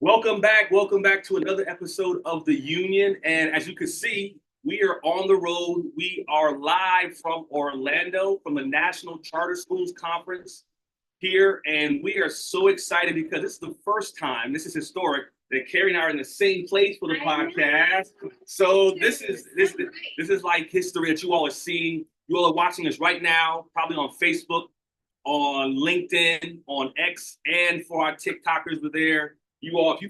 Welcome back. Welcome back to another episode of The Union. And as you can see, we are on the road. We are live from Orlando from the National Charter Schools Conference here. And we are so excited because this is the first time, this is historic, that Carrie and I are in the same place for the podcast. So this is like history that you all are seeing. You all are watching us right now, probably on Facebook, on LinkedIn, on X, and for our TikTokers were there. You all, if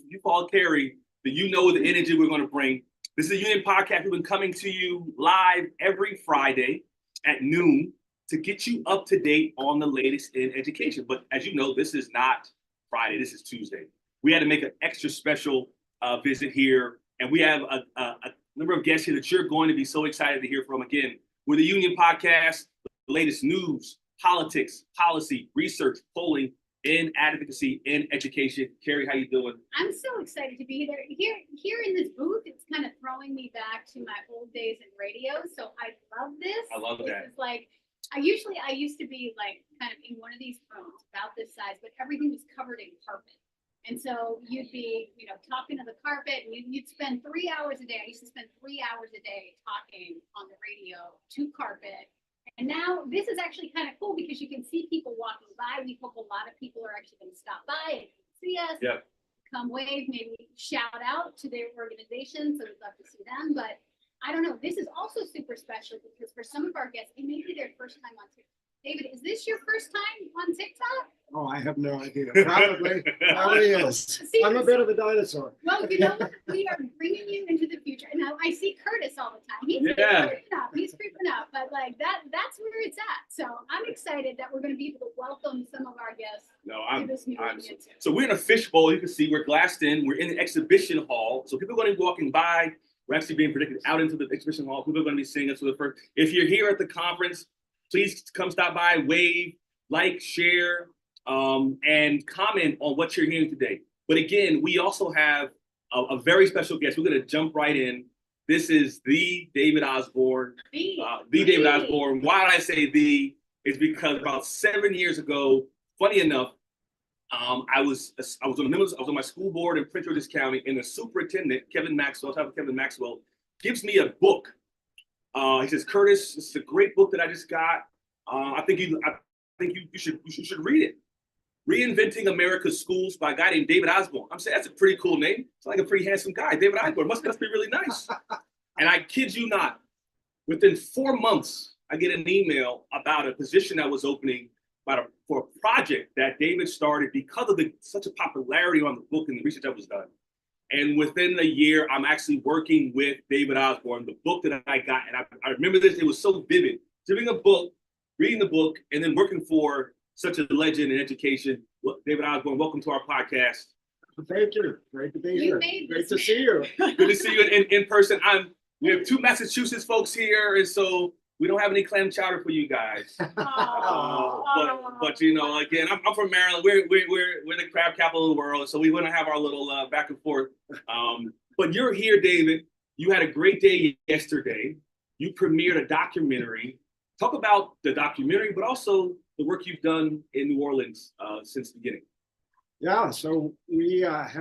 you follow Carrie, then you know the energy we're going to bring. This is a Union Podcast. We've been coming to you live every Friday at noon to get you up to date on the latest in education. But as you know, this is not Friday. This is Tuesday. We had to make an extra special visit here, and we have a number of guests here that you're going to be so excited to hear from. Again, we're the Union Podcast, the latest news, politics, policy, research, polling, in advocacy, in education. Carrie, how you doing? I'm so excited to be there. Here in this booth, it's kind of throwing me back to my old days in radio. So I love this. I love that. It's like I used to be like kind of in one of these rooms about this size, but everything was covered in carpet. And so you'd be, talking to the carpet, and you'd spend 3 hours a day. I used to spend 3 hours a day talking on the radio to carpet. And now this is actually kind of cool because you can see people walking by. We hope a lot of people are actually going to stop by and see us. Yep. Come wave, maybe shout out to their organization. So we'd love to see them. But I don't know. This is also super special because for some of our guests, it may be their first time on TikTok. David, is this your first time on TikTok? Oh, I have no idea. Probably is. I'm a bit of a dinosaur. Well, you know what? We are bringing you into the future. And now I see Curtis all the time. He's creeping up. But like that's where it's at. So I'm excited that we're going to be able to welcome some of our guests. So we're in a fishbowl. You can see we're glassed in. We're in the exhibition hall. So people are going to be walking by. We're actually being predicted out into the exhibition hall. People are going to be seeing us for the first. If you're here at the conference, please come stop by, wave, like, share, and comment on what you're hearing today. But again, we also have a very special guest. We're going to jump right in. This is the David Osborne. David Osborne. Why did I say the? It's because about 7 years ago, funny enough, I was on my school board in Prince George's County, and the superintendent, Kevin Maxwell, gives me a book. He says, Curtis, this is a great book that I just got. I think you should read it. Reinventing America's Schools by a guy named David Osborne. I'm saying that's a pretty cool name. It's like a pretty handsome guy. David Osborne must be really nice. And I kid you not, within 4 months, I get an email about a position that was opening for a project that David started because of such a popularity on the book and the research that was done. And within a year, I'm actually working with David Osborne, the book that I got. And I remember this, it was so vivid. Reading the book, and then working for such a legend in education. David Osborne, welcome to our podcast. Thank you. Great to be here. Great to see you. Good to see you in person. We have 2 Massachusetts folks here, and so we don't have any clam chowder for you guys. But again, I'm from Maryland. We're the crab capital of the world, so we want to have our little back and forth. But you're here, David. You had a great day yesterday. You premiered a documentary. Talk about the documentary, but also the work you've done in New Orleans since the beginning. Yeah, so we're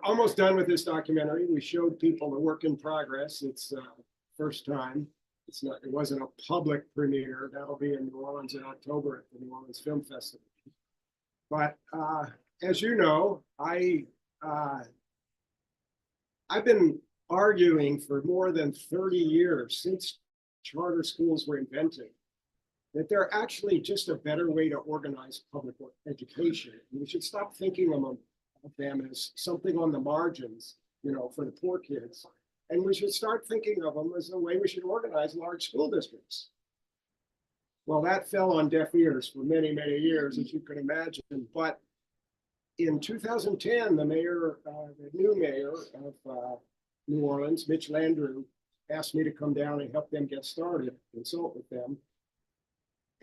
almost done with this documentary. We showed people the work in progress. It's first time. It wasn't a public premiere. That'll be in New Orleans in October at the New Orleans Film Festival. But as you know, I've been arguing for more than 30 years since charter schools were invented that they're actually just a better way to organize public education. And we should stop thinking of them as something on the margins, for the poor kids. And we should start thinking of them as the way we should organize large school districts. Well, that fell on deaf ears for many, many years, as you can imagine. But in 2010, the new mayor of New Orleans, Mitch Landrieu, asked me to come down and help them get started, consult with them.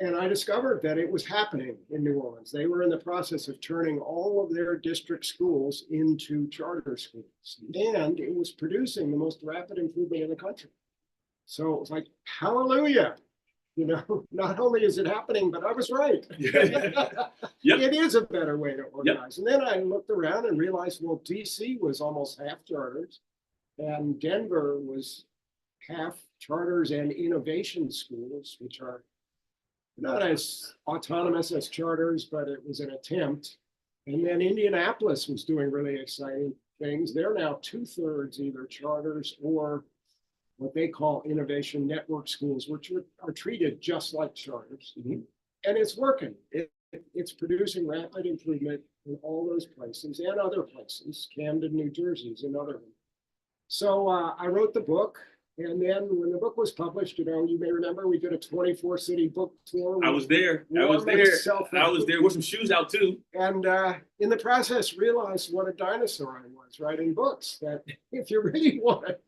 And I discovered that it was happening in New Orleans. They were in the process of turning all of their district schools into charter schools. And it was producing the most rapid improvement in the country. So it was like, hallelujah. you know, not only is it happening, but I was right. Yep. It is a better way to organize. And then I looked around and realized, well, DC was almost half charters, and Denver was half charters and innovation schools, which are not as autonomous as charters, but it was an attempt. And then Indianapolis was doing really exciting things. They're now 2/3 either charters or what they call innovation network schools, which are treated just like charters. Mhm. And it's working. It's producing rapid improvement in all those places and other places. Camden, New Jersey is another one. So I wrote the book. And then when the book was published, you know, you may remember we did a 24-city book tour. I was there. I was Warm there. myself I up. was there with some shoes out too. And in the process, realized what a dinosaur I was writing books. That if you really want to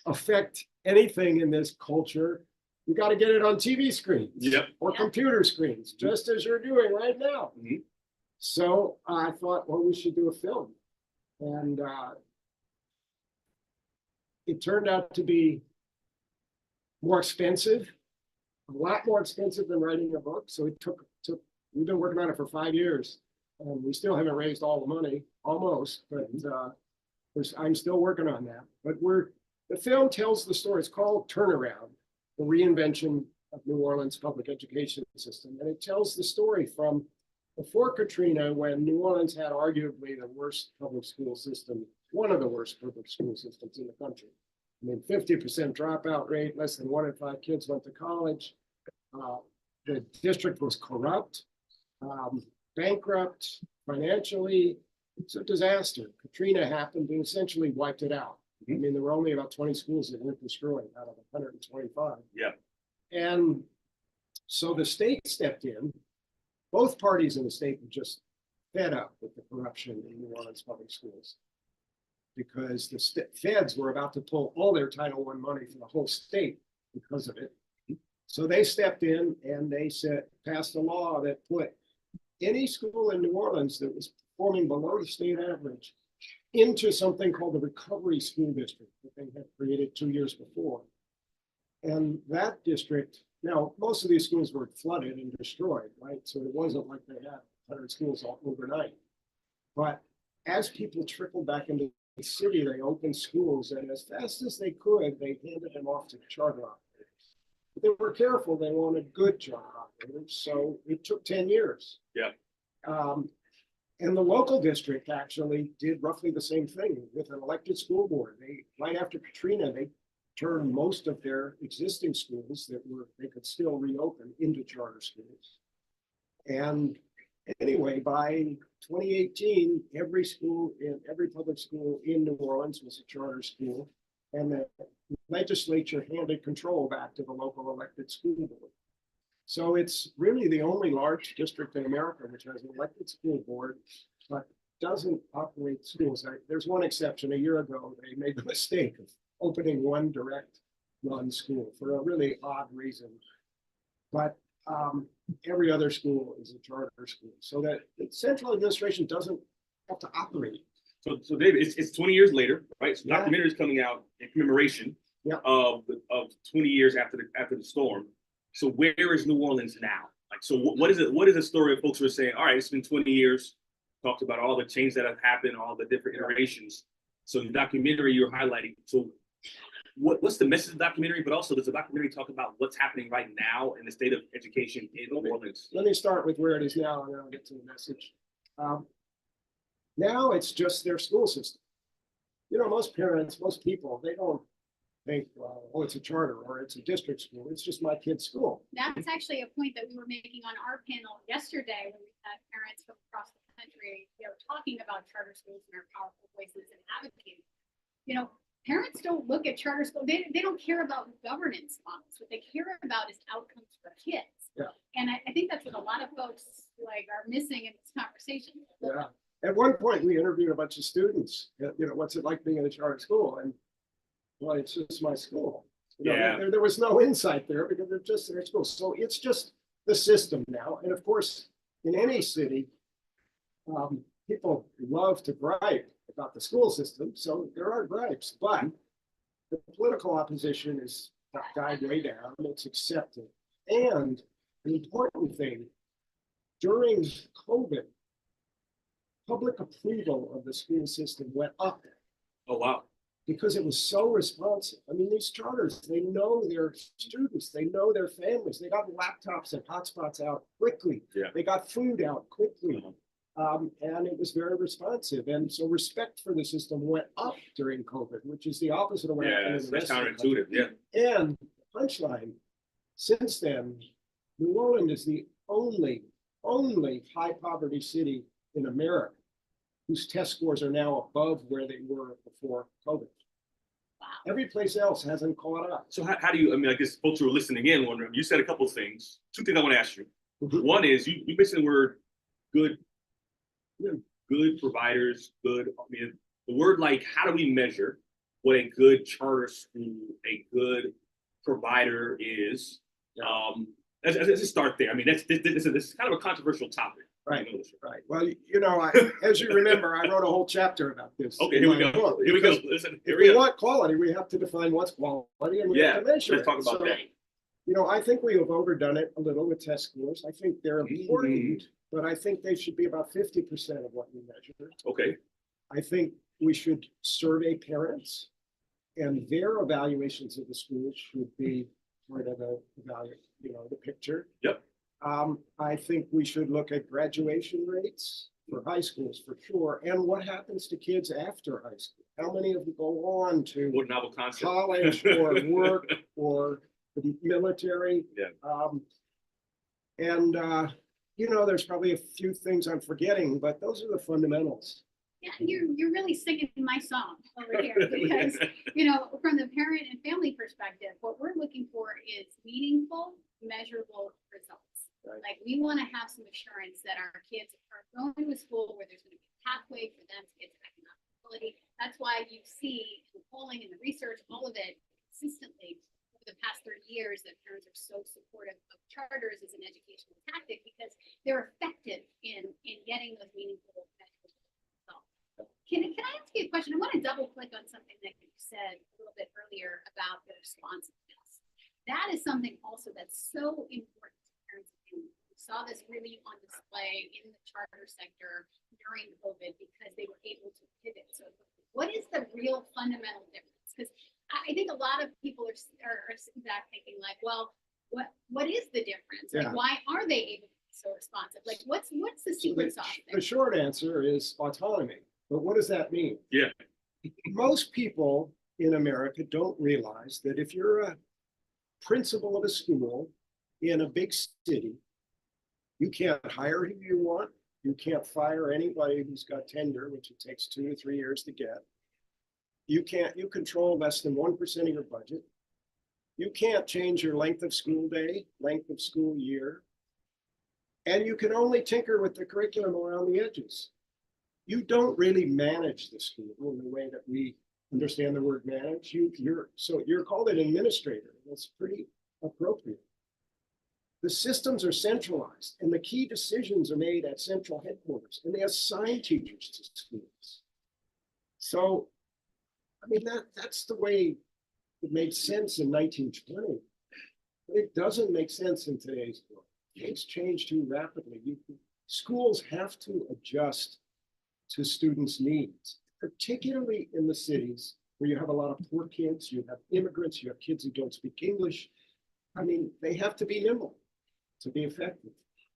affect anything in this culture, you got to get it on TV screens Yep. or Yeah. computer screens, just as you're doing right now. Mhm. So I thought, well, we should do a film. And it turned out to be more expensive, a lot more expensive than writing a book. So it took, we've been working on it for 5 years. And we still haven't raised all the money, almost, but I'm still working on that. But the film tells the story. It's called Turnaround, the reinvention of New Orleans public education system. And it tells the story from before Katrina, when New Orleans had arguably the worst public school system, one of the worst public school systems in the country. I mean, 50% dropout rate, less than 1 in 5 kids went to college. The district was corrupt, bankrupt financially. It's a disaster. Katrina happened and essentially wiped it out. I mean, there were only about 20 schools that weren't destroyed out of 125. Yeah. And so the state stepped in. Both parties in the state were just fed up with the corruption in New Orleans public schools, because the feds were about to pull all their Title I money from the whole state because of it. So they stepped in and they passed a law that put any school in New Orleans that was performing below the state average into something called the Recovery School District that they had created 2 years before. And that district, now most of these schools were flooded and destroyed, right? So it wasn't like they had 100 schools all overnight. But as people trickled back into the city, they opened schools, and as fast as they could, they handed them off to charter operators. But they were careful. They wanted good charter operators, so it took 10 years. Yeah. And the local district actually did roughly the same thing with an elected school board. They, right after Katrina, they turned most of their existing schools that they could still reopen into charter schools. And anyway, by 2018, every public school in New Orleans was a charter school, and the legislature handed control back to the local elected school board. So it's really the only large district in America which has an elected school board, but doesn't operate schools. There's one exception. A year ago, they made the mistake of opening one direct run school for a really odd reason. But every other school is a charter school, so that the central administration doesn't have to operate. So David, it's 20 years later, right? So Yeah. documentary is coming out in commemoration Yeah. of 20 years after the storm. So where is New Orleans now? Like, so what is it? What is the story of folks who are saying, all right, it's been 20 years, talked about all the changes that have happened, all the different iterations. So the documentary you're highlighting. So what's the message of the documentary? But also, does the documentary talk about what's happening right now in the state of education in New Orleans? Let me start with where it is now, and then I'll get to the message. Now it's just their school system. You know, most parents, most people, they don't think, well, oh, it's a charter or it's a district school. It's just my kid's school. That's actually a point that we were making on our panel yesterday when we had parents from across the country, you know, talking about charter schools and their powerful voices and advocating. You know, parents don't look at charter school. They don't care about governance models. What they care about is outcomes for kids. Yeah. And I think that's what a lot of folks like are missing in this conversation. Yeah. At one point, we interviewed a bunch of students. You know, what's it like being in a charter school? And well, it's just my school. You know, Yeah. there was no insight there because they're just their school. So it's just the system now. And of course, in any city, people love to gripe about the school system. So there are gripes, but the political opposition is died way down. It's accepted. And the important thing, during COVID, public approval of the school system went up Oh, wow. because it was so responsive. I mean, these charters, they know their students, they know their families. They got laptops and hotspots out quickly. Yeah. They got food out quickly. Uh-huh. And it was very responsive. And so respect for the system went up during COVID, which is the opposite of what happened Yeah, in the that's rest of the country. counterintuitive, yeah. And punchline, since then, New Orleans is the only high poverty city in America whose test scores are now above where they were before COVID. Wow. Every place else hasn't caught up. So how do you, I mean, I guess folks who are listening in wondering, you said a couple of things. Two things I want to ask you. Mhm. One is you mentioned the word good, good providers, good, I mean, the word like, how do we measure what a good charter school, a good provider is? Yeah. Let's just start there. I mean, this is kind of a controversial topic. Right. I know this. Right. Well, you know, as you remember, I wrote a whole chapter about this. Okay, in here we my go. book, Here we go. because Listen, If here we we go. want quality, we have to define what's quality and we Yeah, have to measure let's it. talk about So, that. you know, I think we have overdone it a little with test scores. I think they're important, but I think they should be about 50% of what we measure. Okay, I think we should survey parents and their evaluations of the school should be part of the value, you know, the picture. Yep. I think we should look at graduation rates for high schools for sure. And what happens to kids after high school? How many of them go on to what novel concept? college or work or the military? Yeah. You know, there's probably a few things I'm forgetting, but those are the fundamentals. Yeah, you're really singing my song over here because, you know, from the parent and family perspective, what we're looking for is meaningful, measurable results. Right. Like we want to have some assurance that our kids are going to a school where there's going to be a pathway for them to get to economic ability. That's why you see in the polling and the research, all of it consistently over the past 30 years that parents are so supportive of charters as an educational tactic because they're effective in getting those meaningful measurable results. Can I ask you a question? I want to double click on something that you said a little bit earlier about the responsiveness. That is something also that's so important to parents. We saw this really on display in the charter sector during COVID because they were able to pivot. So what is the real fundamental difference? Because I think a lot of people are thinking like, well, what is the difference? Like, Yeah. why are they able to be so responsive? Like, what's the secret sauce there? The short answer is autonomy. But what does that mean? Yeah. Most people in America don't realize that if you're a principal of a school in a big city, you can't hire who you want. You can't fire anybody who's got tenure, which it takes 2 to 3 years to get. You control less than 1% of your budget. You can't change your length of school day, length of school year. And you can only tinker with the curriculum around the edges. You don't really manage the school in the way that we understand the word manage. You're called an administrator. That's pretty appropriate. The systems are centralized and the key decisions are made at central headquarters and they assign teachers to schools. So, I mean, that's the way it made sense in 1920. But it doesn't make sense in today's world. Things change too rapidly. Schools have to adjust to students' needs, particularly in the cities where you have a lot of poor kids, you have immigrants, you have kids who don't speak English. I mean, they have to be nimble to be effective.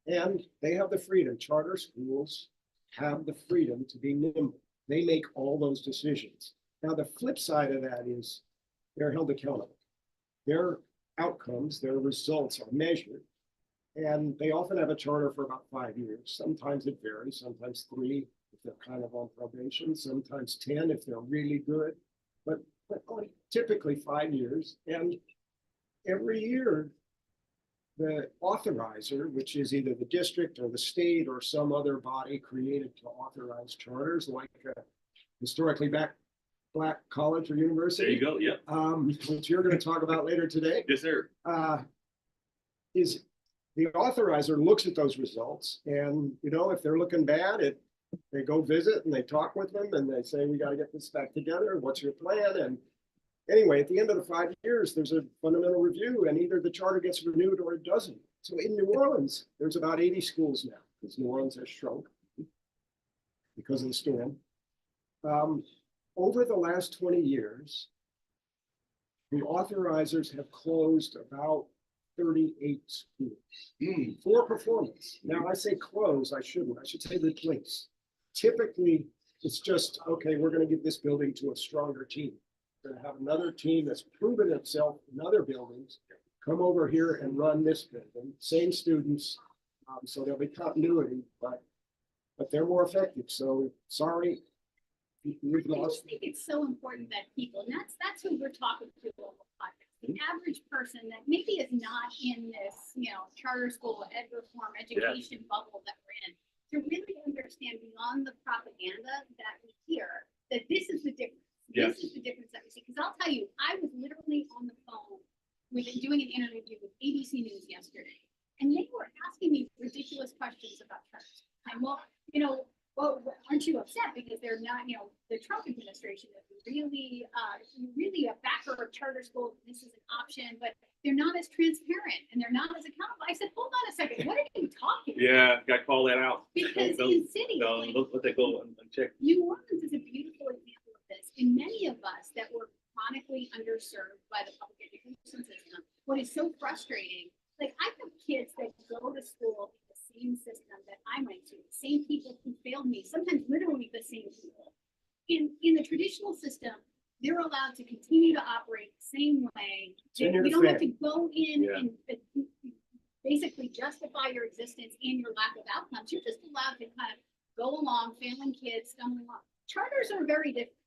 And they have the freedom. Charter schools have the freedom to be nimble. They make all those decisions. Now, the flip side of that is they're held accountable. Their outcomes, their results are measured. And they often have a charter for about 5 years. Sometimes it varies, sometimes 3 if they're kind of on probation, sometimes 10 if they're really good, but typically 5 years. And every year, the authorizer, which is either the district or the state or some other body created to authorize charters, like a historically black college or university. There you go. Yep. Which you're going to talk about later today. Yes, sir. Is the authorizer looks at those results, and you know, if they're looking bad, they go visit and they talk with them and they say, we got to get this back together. What's your plan? And Anyway, at the end of the 5 years, there's a fundamental review and either the charter gets renewed or it doesn't. So in New Orleans, there's about 80 schools now because New Orleans has shrunk because of the storm. Over the last 20 years, the authorizers have closed about 38 schools for performance. Now I say close, I shouldn't, I should say replace. Typically, it's just, okay, we're gonna give this building to a stronger team. We're gonna have another team that's proven itself in other buildings, come over here and run this building, same students. So there'll be continuity, but they're more effective. So sorry, we've I lost. just think it's so important that people, and that's who we're talking to on the podcast. The average person that maybe is not in this, charter school, ed reform, education bubble that we're in, to really understand beyond the propaganda that we hear, that this is the difference. Yes. This is the difference that we see. Because I'll tell you, I was literally on the phone with doing an interview with ABC News yesterday, and they were asking me ridiculous questions about charters. And well, aren't you upset because they're not, the Trump administration is really a backer of charter schools. This is an option, but they're not as transparent and they're not as accountable. I said, hold on a second, what are you talking about? Yeah, got to call that out. Because Don't- in cities, don't let that go unchecked. New Orleans is a beautiful example of this. And many of us that were chronically underserved by the public education system, what is so frustrating, like I have kids that go to school in the same system that I went to, the same people who failed me, sometimes literally the same people. In the traditional system, they're allowed to continue to operate the same way. You don't have to go in and basically justify your existence and your lack of outcomes. You're just allowed to kind of go along, failing kids, stumbling along. Charters are very different.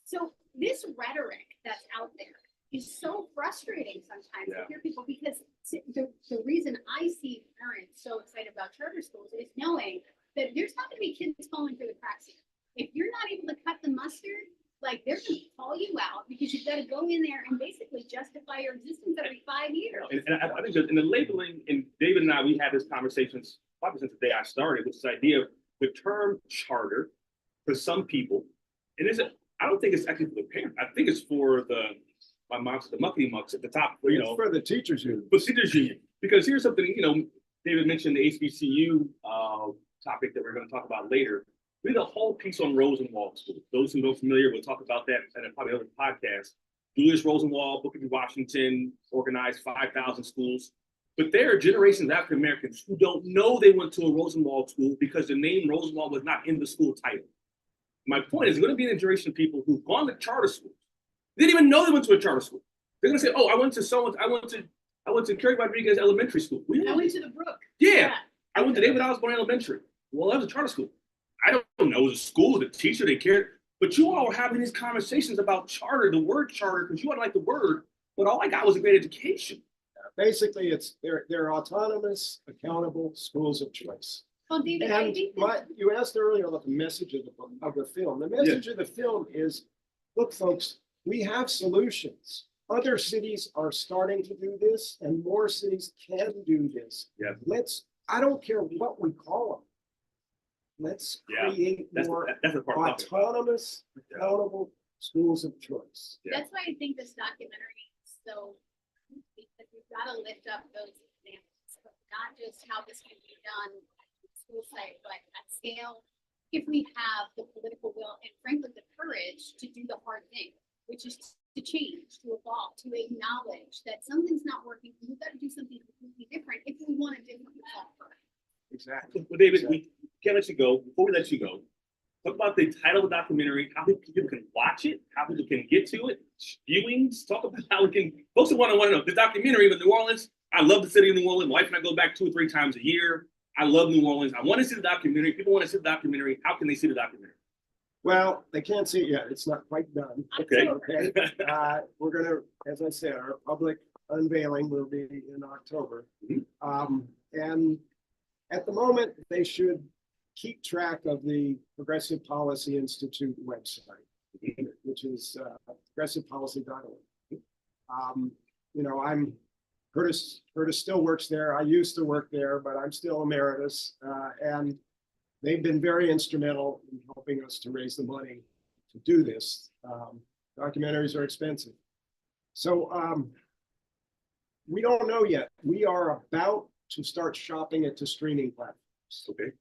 So this rhetoric that's out there is so frustrating sometimes to hear people, because the reason I see parents so excited about charter schools is knowing that there's not going to be kids falling through the cracks here. If you're not able to cut the mustard, like they're going to call you out because you've got to go in there and basically justify your existence every 5 years. And I think that in the labeling, and David and I, we had this conversation probably since the day I started, with this idea of the term charter for some people. And I don't think it's actually for the parent. I think it's for my mom's the muckety mucks at the top, It's for the teachers union. for teachers union. Because here's something, David mentioned the HBCU topic that we're going to talk about later. We did a whole piece on Rosenwald School. Those who are familiar, we'll talk about that in probably other podcasts. Julius Rosenwald, Booker T. Washington organized 5,000 schools. But there are generations of African Americans who don't know they went to a Rosenwald school because the name Rosenwald was not in the school title. My point is, there's going to be a generation of people who've gone to charter schools. They didn't even know they went to a charter school. They're going to say, "Oh, I went to Kerry Rodriguez Elementary School." I went to the Brook. Yeah, I went to David Osborne Elementary. Well, that was a charter school. I don't know, it was a school, the teacher, they cared. But you all were having these conversations about charter, the word charter, because you don't like the word, but all I got was a great education. Basically, they're autonomous, accountable schools of choice. Well, David, I think You asked earlier about the message of the film. The message of the film is, look, folks, we have solutions. Other cities are starting to do this, and more cities can do this. Yeah. I don't care what we call them. Let's create more that's the part. autonomous, accountable schools of choice. that's why I think this documentary is so, because we've got to lift up those examples, but not just how this can be done at the school site, but at scale. If we have the political will and frankly the courage to do the hard thing, which is to change, to evolve, to acknowledge that something's not working, we've got to do something completely different if we want a different result for it. Exactly. Well, David, we can't let you go. Before we let you go, talk about the title of the documentary, how people can watch it, how people can get to it, viewings. Talk about how we can. Folks who want to know the documentary with New Orleans. I love the city of New Orleans. My wife and I go back 2 or 3 times a year. I love New Orleans. I want to see the documentary. People want to see the documentary. How can they see the documentary? Well, they can't see it yet. It's not quite done. Okay. Okay. We're gonna, as I said, our public unveiling will be in October. And at the moment, they should keep track of the Progressive Policy Institute website, which is progressivepolicy.org. Curtis still works there. I used to work there, but I'm still emeritus. And they've been very instrumental in helping us to raise the money to do this. Documentaries are expensive. So we don't know yet. We are about to start shopping it to streaming platforms. Okay.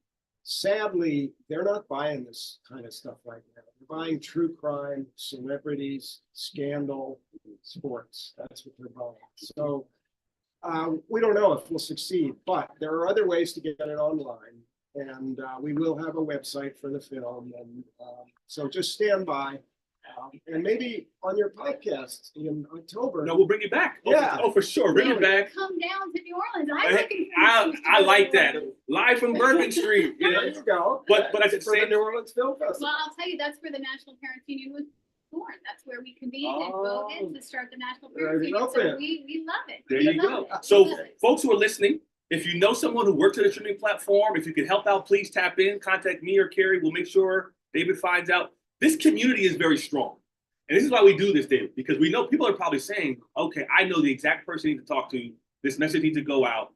Sadly, they're not buying this kind of stuff right now. They're buying true crime, celebrities, scandal, sports. That's what they're buying. So we don't know if we'll succeed, but there are other ways to get it online. And we will have a website for the film. And so just stand by. And maybe on your podcast in October. No, we'll bring you back. Oh, Yeah. Oh, for sure. Bring it back. Come down to New Orleans. I'm Hey, looking for I like that. Live from Bourbon Street, you know. There you go. But I said, For the New Orleans Film Festival. Well, I'll tell you, that's where the National Parents Union was born. That's where we convened in Oh. Bogan to start the National There Parents you Union. go, So then. we love it. there We you love go. it. We So love it. folks who are listening, if you know someone who works at a streaming platform, if you can help out, please tap in, contact me or Carrie. We'll make sure David finds out. This community is very strong. And this is why we do this, David, because we know people are probably saying, okay, I know the exact person I need to talk to. This message needs to go out.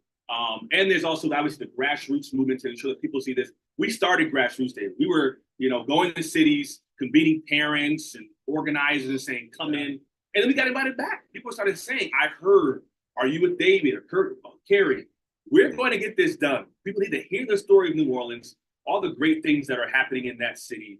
And there's also obviously the grassroots movement to ensure that people see this. We started grassroots, David. We were, going to cities, convening parents and organizers and saying, come in. And then we got invited back. People started saying, I heard, are you with David or Kurt or Carrie? We're going to get this done. People need to hear the story of New Orleans, all the great things that are happening in that city.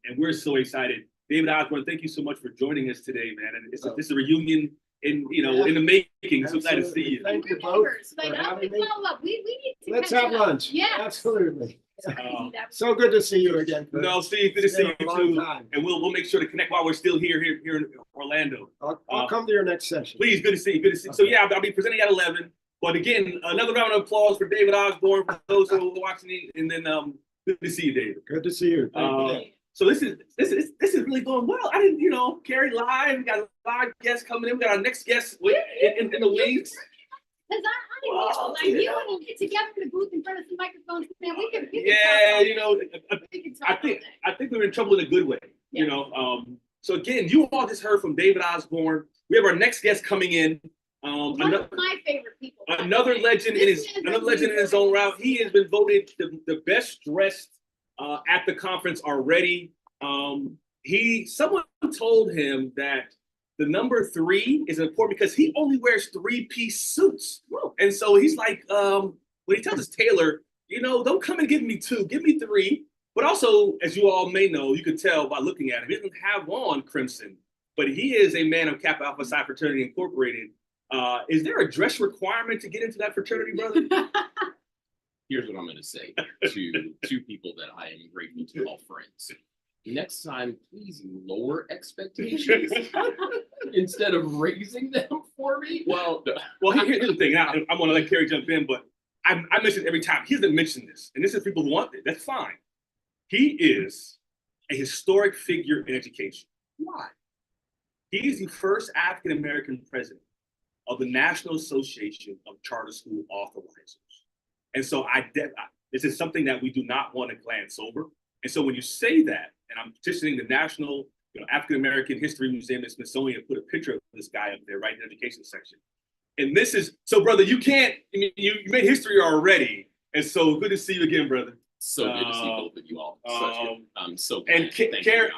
And we're so excited. David Osborne, thank you so much for joining us today, man. And this is a reunion in the making. So glad to see you. Thank you We're both neighbors. Like, for how do we having me. follow up? We need to Let's catch have up. lunch. Yeah. Absolutely. Uh, So good to see you again. Chris. No, Steve, good to It's see been you a long too. time. And we'll make sure to connect while we're still here in Orlando. I'll come to your next session. Please, good to see you. Good to see you. So yeah, I'll be presenting at 11. But again, another round of applause for David Osborne for those who are watching it. And then good to see you, David. Good to see you. Thank you. So this is really going well. I didn't, Carrie live. We got a live guest coming in. We got our next guest in the wings. Because Wow, like you want to get together in the booth in front of some microphones, man. We can Yeah, we can talk I all think day. I think we were in trouble in a good way. Yeah. So again, you all just heard from David Osborne. We have our next guest coming in. One of my favorite people. by the Another way. legend This in man his own route. He has been voted the best dressed at the conference already. Someone told him that the number 3 is important because he only wears 3-piece suits. And so he's like, when he tells his tailor, don't come and give me 2, give me 3. But also, as you all may know, you could tell by looking at him, he doesn't have on crimson, but he is a man of Kappa Alpha Psi Fraternity Incorporated. Is there a dress requirement to get into that fraternity, brother? Here's what I'm going to say to two people that I am grateful to call friends. Next time, please lower expectations instead of raising them for me. Well, here's the thing. I'm going to let Carrie jump in, but I mention it every time. He doesn't mention this, and this is people who want it. That's fine. He is a historic figure in education. Why? He is the first African-American president of the National Association of Charter School Authorizers. And so this is something that we do not want to glance over. And so when you say that, and I'm petitioning the National African-American History Museum at Smithsonian to put a picture of this guy up there right in the education section. And this is, so brother, you made history already. And so good to see you again, brother. So good to see both of you all. I'm so glad. And Carrie,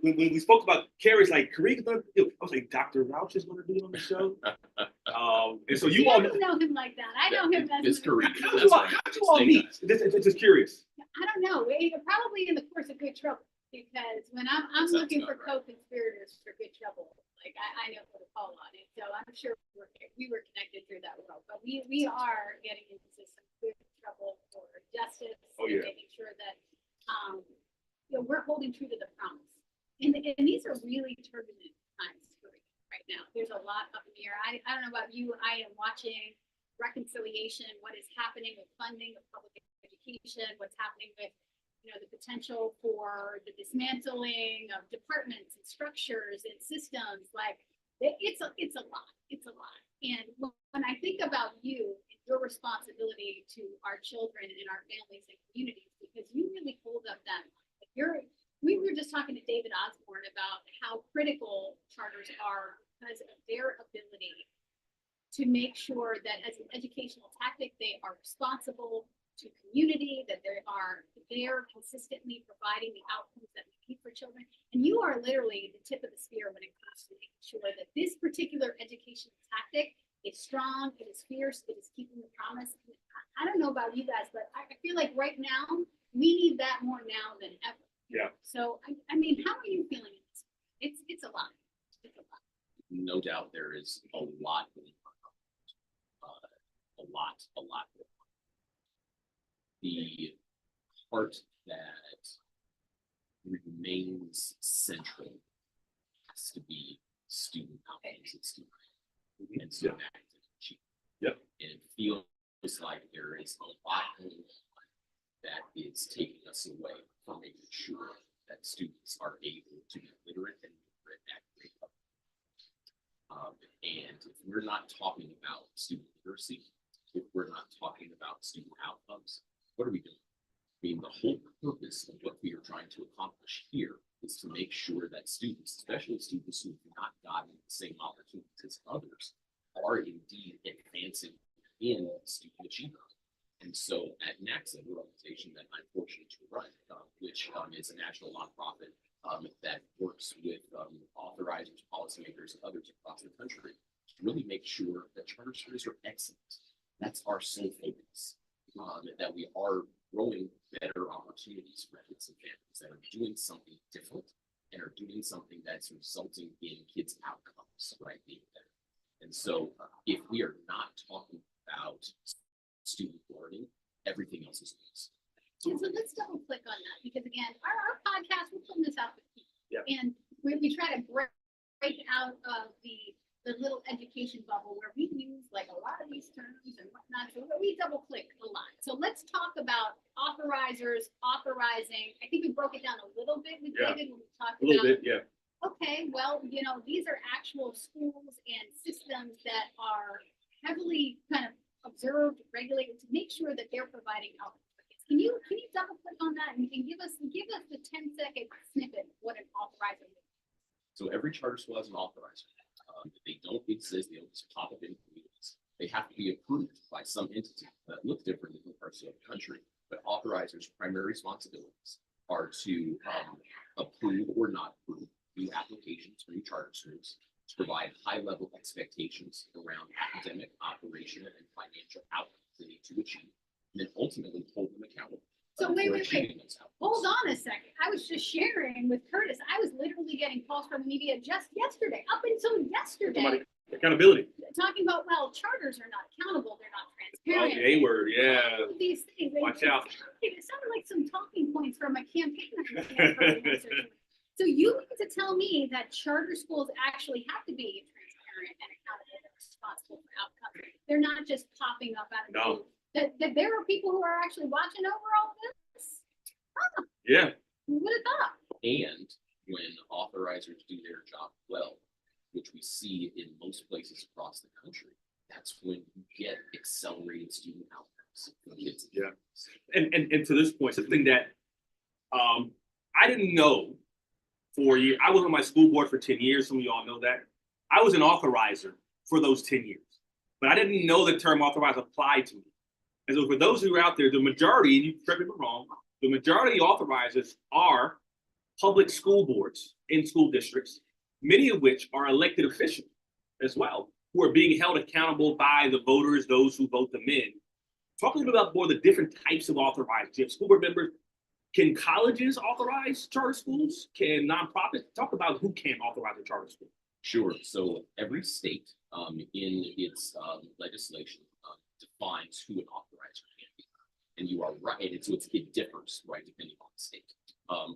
when we spoke about Carrie's like, I was like, Dr. Rauch is going to be on the show. And so you all I don't know him like that. I know him as It's Kareem. How do you all meet? Just curious. I don't know. Probably in the course of Good Trouble, because when I'm Sounds looking for about right. co-conspirators for Good Trouble, like I know who to call on it. So I'm sure we were connected through that world. But we are getting into some good trouble for justice. Oh, and yeah. making sure that we're holding true to the promise. And these are really turbulent times right now. There's a lot up in the air. I don't know about you. I am watching reconciliation, what is happening with funding of public education, what's happening with the potential for the dismantling of departments and structures and systems. Like it's a lot. It's a lot. And when I think about you and your responsibility to our children and our families and communities, because you really hold up that line. We were just talking to David Osborne about how critical charters are because of their ability to make sure that as an educational tactic, they are responsible to community, that they are there consistently providing the outcomes that we need for children. And you are literally the tip of the spear when it comes to making sure that this particular educational tactic is strong, it is fierce, it is keeping the promise. I don't know about you guys, but I feel like right now, we need that more now than ever. Yeah. So, I mean, how are you feeling? It's a lot. It's a lot. No doubt there is a lot going on. A lot. The part that remains central has to be student outcomes and student. And so that is achieved. Yep. And it feels like there is a lot going on that is taking us away from making sure that students are able to be literate and literate at grade level. And if we're not talking about student literacy, if we're not talking about student outcomes, what are we doing? I mean, the whole purpose of what we are trying to accomplish here is to make sure that students, especially students who have not gotten the same opportunities as others, are indeed advancing in student achievement. And so at NACSA, the organization that I'm fortunate to run, which is a national nonprofit that works with authorizers, policymakers, and others across the country, to really make sure that charter schools are excellent. That's our sole focus, that we are growing better opportunities for kids and families that are doing something different and are doing something that's resulting in kids' outcomes, right, being better. And so if we are not talking about student learning, everything else is lost. And so let's double click on that, because again, our podcast, we're putting this out with people. Yeah. And we try to break out of the little education bubble where we use like a lot of these terms and whatnot. So we double click a lot. So let's talk about authorizers, authorizing. I think we broke it down a little bit with Yeah. David when we talked A little about, bit, yeah. okay, well, you know, these are actual schools and systems that are heavily kind of observed, regulated to make sure that they're providing outcomes. Can you double click on that and give us the 10-second snippet of what an authorizer is? So every charter school has an authorizer. They don't exist, they don't just pop up in communities. They have to be approved by some entity that looks different in different parts of the country. But authorizers' primary responsibilities are to approve or not approve new applications for new charter schools, to provide high-level expectations around academic, operational, and financial outcomes they need to achieve, and then ultimately hold them accountable. So wait, for wait, achieving wait. those outcomes. Hold on a second. I was just sharing with Curtis. I was literally getting calls from the media just yesterday, up until yesterday, Somebody, accountability. talking about, well, charters are not accountable, they're not Oh, transparent. the A word, yeah. All of these things. Watch out. It sounded like some talking points from a campaign. I heard in research. So you mean to tell me that charter schools actually have to be transparent and accountable and responsible for outcomes? They're not just popping up out of the No. blue. That there are people who are actually watching over all of this? Yeah, Who would have thought? And when authorizers do their job well, which we see in most places across the country, that's when you get accelerated student outcomes for kids. Yeah. And to this point, something that I didn't know for a year. I was on my school board for 10 years. Some of y'all know that. I was an authorizer for those 10 years. But I didn't know the term authorizer applied to me. And so for those who are out there, the majority, and you correct me if I'm wrong, the majority of authorizers are public school boards in school districts, many of which are elected officials as well, who are being held accountable by the voters, those who vote them in. Talking about more the different types of authorizers. You have school board members. Can colleges authorize charter schools? Can nonprofits? Talk about who can authorize a charter school. Sure. So every state in its legislation defines who an authorizer can be. And you are right. And so it differs, right, depending on the state.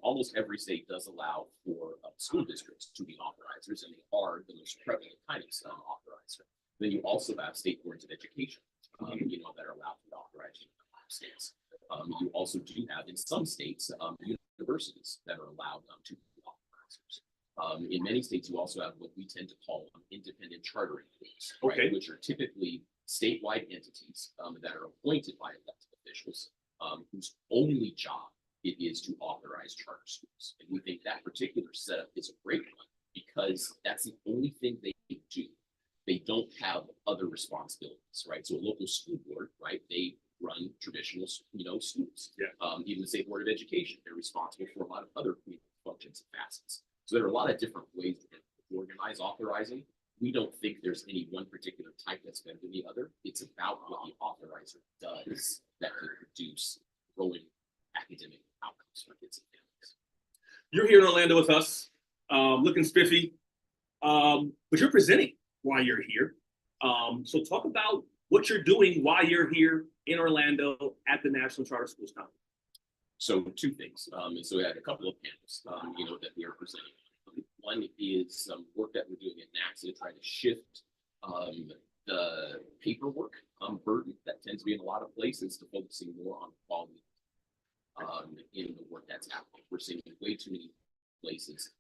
Almost every state does allow for school districts to be authorizers, and they are the most prevalent kind of authorizer. Then you also have state boards of education, that are allowed to be authorized in states. You also do have in some states universities that are allowed to be authorizers. In many states, you also have what we tend to call independent chartering boards, right, Okay. which are typically statewide entities that are appointed by elected officials, whose only job it is to authorize charter schools. And we think that particular setup is a great one because that's the only thing they do. They don't have other responsibilities, right? So a local school board, right, they run traditional, schools. Yeah. Even the state board of education, they're responsible for a lot of other community intelligence and facets. So there are a lot of different ways to organize authorizing. We don't think there's any one particular type that's better than the other. It's about what the authorizer does that can produce growing academic outcomes for kids and families. You're here in Orlando with us, looking spiffy, but you're presenting while you're here. So talk about what you're doing while you're here in Orlando at the National Charter Schools Conference. So two things. And so we had a couple of panels, that we are presenting. One is some work that we're doing at NACSA to try to shift the paperwork burden that tends to be in a lot of places to focusing more on quality in the work that's happening. We're seeing way too many places,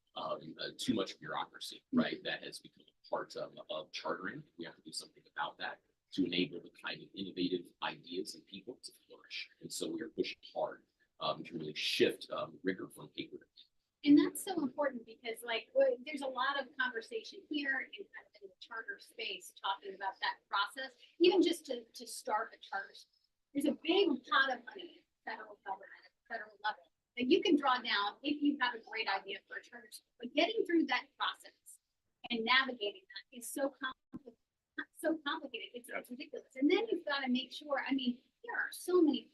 too much bureaucracy, right? That has become a part of chartering. We have to do something about that to enable the kind of innovative ideas and people to flourish. And so we are pushing hard to really shift rigor from paper to paper. And that's so important because there's a lot of conversation here in kind of in the charter space talking about that process, even just to start a charter. There's a big pot of money, federal government, at the federal level that you can draw down if you have a great idea for a charter school. But getting through that process and navigating that is so complicated. It's ridiculous. And then you've got to make sure, there are so many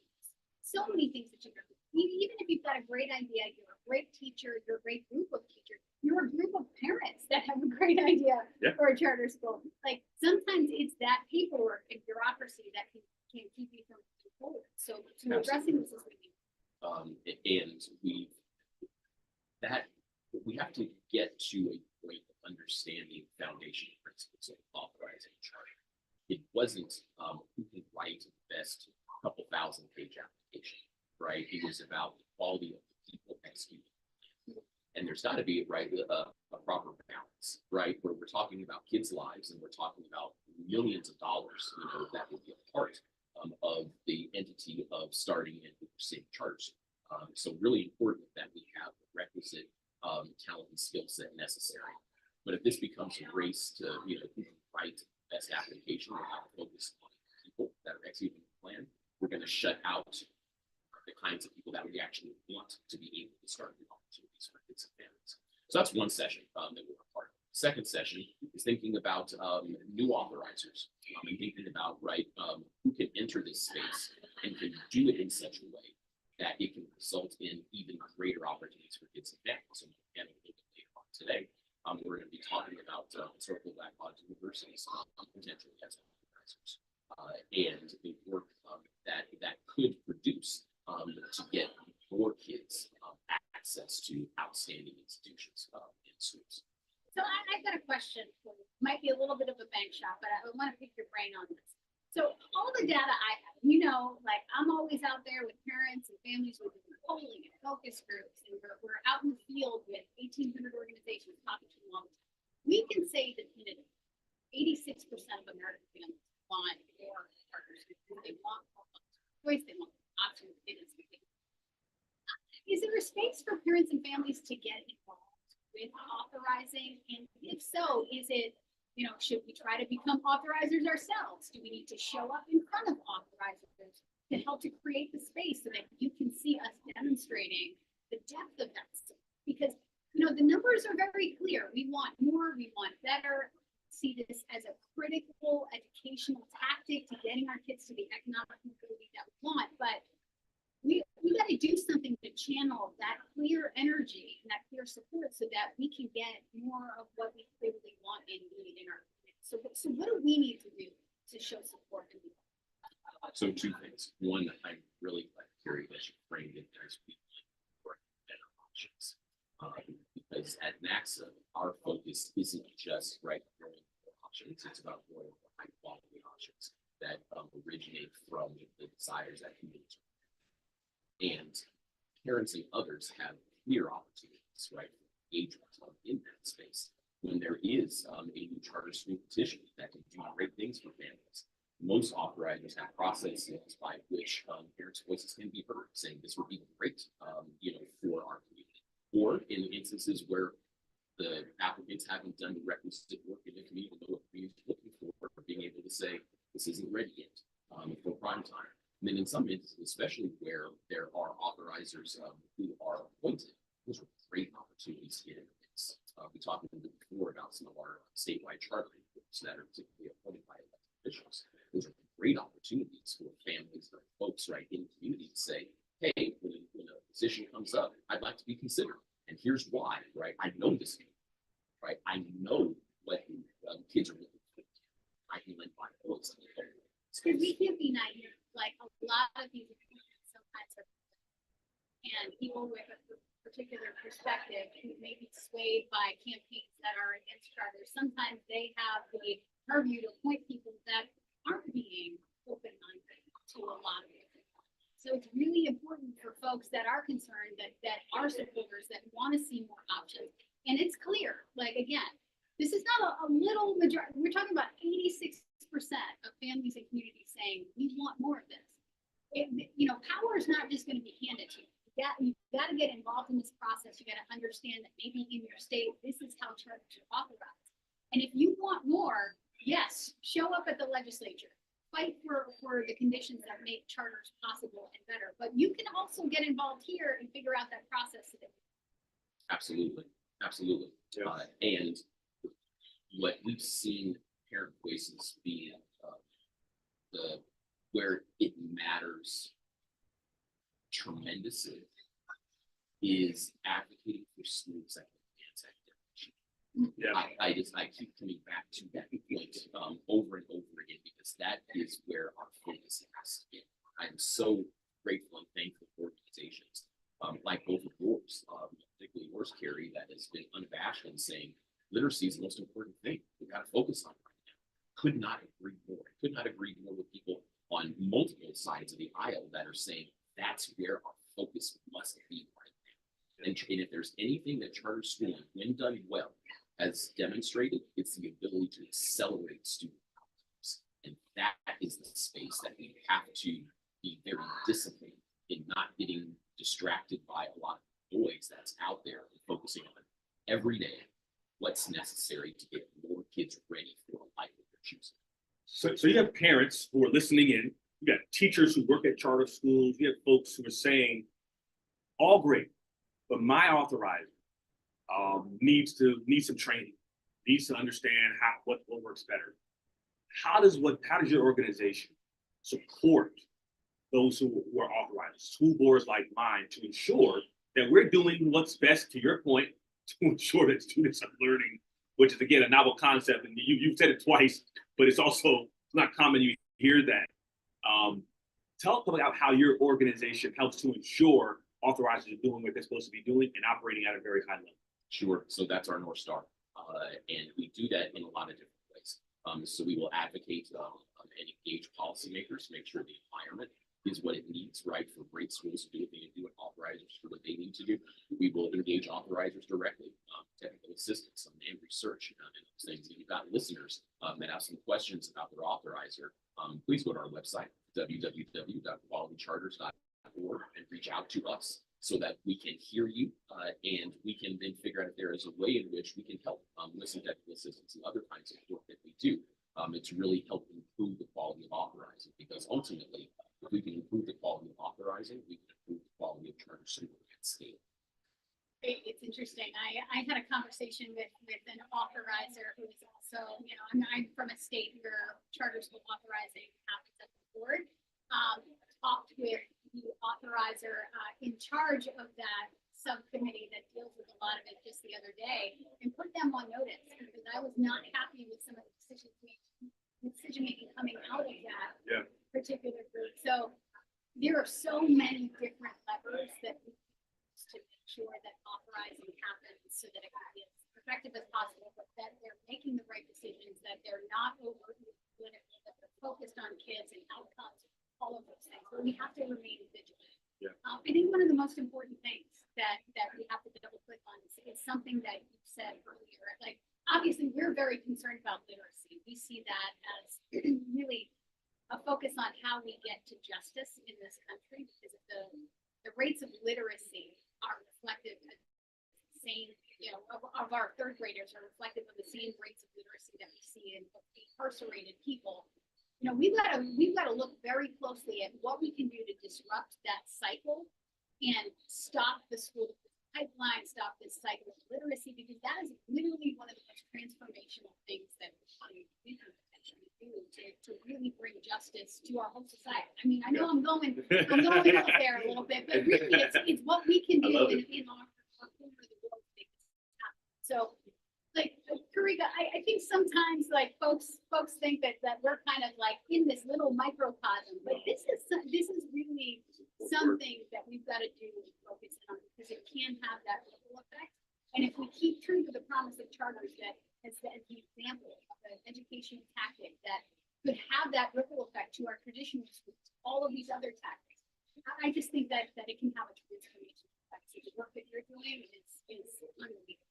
things that you can do. Even if you've got a great idea, you're a great teacher, you're a great group of teachers, you're a group of parents that have a great idea for a charter school. Like sometimes it's that paperwork and bureaucracy that can keep you from moving forward. So addressing this is what you And we have to get to a point of understanding foundation principles of authorizing charter. It wasn't who can write the best couple thousand page application, right? It was about the quality of the people executing. And there's got to be, right, a proper balance, right? Where we're talking about kids' lives and we're talking about millions of dollars, that would be a part of the entity of starting and overseeing charters. So really important that we have the requisite talent and skill set necessary. But if this becomes a race to, who can write the best application without focus on people that are executing the plan, we're going to shut out the kinds of people that we actually want to be able to start new opportunities for kids and families. So that's one session that we're a part of. Second session is thinking about new authorizers and thinking about, who can enter this space and can do it in such a way that it can result in even greater opportunities for kids and families. So again, a little bit later on today, we're going to be talking about historical Black college universities potentially as authorizers and the work that could produce to get more kids access to outstanding institutions in schools. So I've got a question for you. Might be a little bit of a bank shot, but I want to pick your brain on this. So all the data I have, I'm always out there with parents and families with polling and focus groups, and we're out in the field with 1,800 organizations talking to them all the time. We can say definitively 86% of American families want more partners. They want more choice, they want options. Is there a space for parents and families to get involved with authorizing? And if so, is it, should we try to become authorizers ourselves? Do we need to show up in front of authorizers to help to create the space so that you can see us demonstrating the depth of that stuff? Because, the numbers are very clear. We want more, we want better. See this as a critical educational tactic to getting our kids to the economic mobility that we want. But we got to do something to channel that clear energy and that clear support so that we can get more of what we clearly want and need in our community. So what do we need to do to show support? So two things. One, I'm really curious that you framed it as we for better options. Because at NACSA, our focus isn't just growing options, it's about growing high quality options that originate from the desires that communities. And parents and others have clear opportunities, engagement in that space. When there is a new charter school petition that can do great things for families, most authorizers have processes by which parents' voices can be heard, saying this would be great, for our community. Or in instances where the applicants haven't done the requisite work in the community, know what the community is looking for being able to say this isn't ready yet for prime time. And then in some instances, especially where there are authorizers who are appointed, those are great opportunities statewide charter boards that are typically appointed by elected officials. Those are great opportunities for families or folks right in the community to say, hey, when a position comes up, I'd like to be considered. And here's why, right? I know this, right? I know what kids are looking for. I can lend my voice. Because we can't be naive, like a lot of these opinions sometimes are, and people with a particular perspective who may be swayed by campaigns that are against charters, sometimes they have the purview to appoint people that aren't being open-minded to a lot of it. So it's really important for folks that are concerned, that are supporters, that want to see more options. And it's clear, like, again, this is not a little majority. We're talking about 86% of families and communities saying, we want more of this. Power is not just going to be handed to you. You got to get involved in this process. You got to understand that maybe in your state, this is how charters are authorized. And if you want more, yes, show up at the legislature. Fight for the conditions that make charters possible and better. But you can also get involved here and figure out that process today. Absolutely. Absolutely. Yeah. And what we've seen parent voices be where it matters tremendously is advocating for schools that can advance academic. Yeah. I keep coming back to that point over and over again, because that is where our focus has to be. I'm so grateful and thankful for organizations like both of yours, particularly yours, Carrie, that has been unabashed in saying literacy is the most important thing. We've got to focus on it right now. Could not agree more. Could not agree more with people on multiple sides of the aisle that are saying that's where our focus must be right now. And if there's anything that charter schooling, when done well, has demonstrated, it's the ability to accelerate student outcomes. And that is the space that we have to be very disciplined in not getting distracted by a lot of noise that's out there, and focusing on every day what's necessary to get more kids ready for a life of their choosing. So you have parents who are listening in, you got teachers who work at charter schools, you have folks who are saying, all great, but my authorizer needs some training, needs to understand what works better. How does your organization support those who are authorized, school boards like mine, to ensure that we're doing what's best, to your point, to ensure that students are learning, which is, again, a novel concept, and you've said it twice, but it's not common you hear that. Tell us about how your organization helps to ensure authorizers are doing what they're supposed to be doing and operating at a very high level. Sure. So that's our North Star. And we do that in a lot of different ways. So we will advocate and engage policymakers to make sure the environment is what it needs, right, for great schools to do what they need to do, and authorizers for what they need to do. We will engage authorizers directly, technical assistance and research and those things. If you've got listeners that have some questions about their authorizer, please go to our website, www.qualitycharters.org, and reach out to us so that we can hear you and we can then figure out if there is a way in which we can help with some technical assistance and other kinds of work that we do. It's really help improve the quality of authorizing, because ultimately, if we can improve the quality of authorizing, we can improve the quality of charter schooling at scale. It's interesting. I had a conversation with an authorizer who is also, I'm from a state where charter school authorizing happens at the board. Talked with the authorizer in charge of that subcommittee that deals with a lot of it just the other day, and put them on notice, because I was not happy with some of the decision making coming out of that particular group. So there are so many different levers that we use to make sure that authorizing happens so that it can be as effective as possible, but that they're making the right decisions, that they're not overtly political, that they're focused on kids and outcomes, all of those things. But we have to remain vigilant. Yeah. I think one of the most important things that we have to double click on is something that you said earlier. Like, obviously, we're very concerned about literacy. We see that as really a focus on how we get to justice in this country, because the rates of literacy are reflective of the same, of our third graders are reflective of the same rates of literacy that we see in incarcerated people. We've got to look very closely at what we can do to disrupt that cycle and stop the school pipeline, stop this cycle of literacy, because that is literally one of the most transformational things to our whole society. I mean, I know I'm going out there a little bit, but really it's what we can I do love in our corner of the world to make this happen. So, like, Karika, I think sometimes like folks think that we're kind of like in this little microcosm, but this is really something that we've got to do and focus on, because it can have that ripple effect. And if we keep true to the promise of charters, that as the example of an educational tactic that could have that ripple effect to our traditional schools, all of these other tactics, I just think that it can have a transformation effect. So the work that you're doing is unbelievable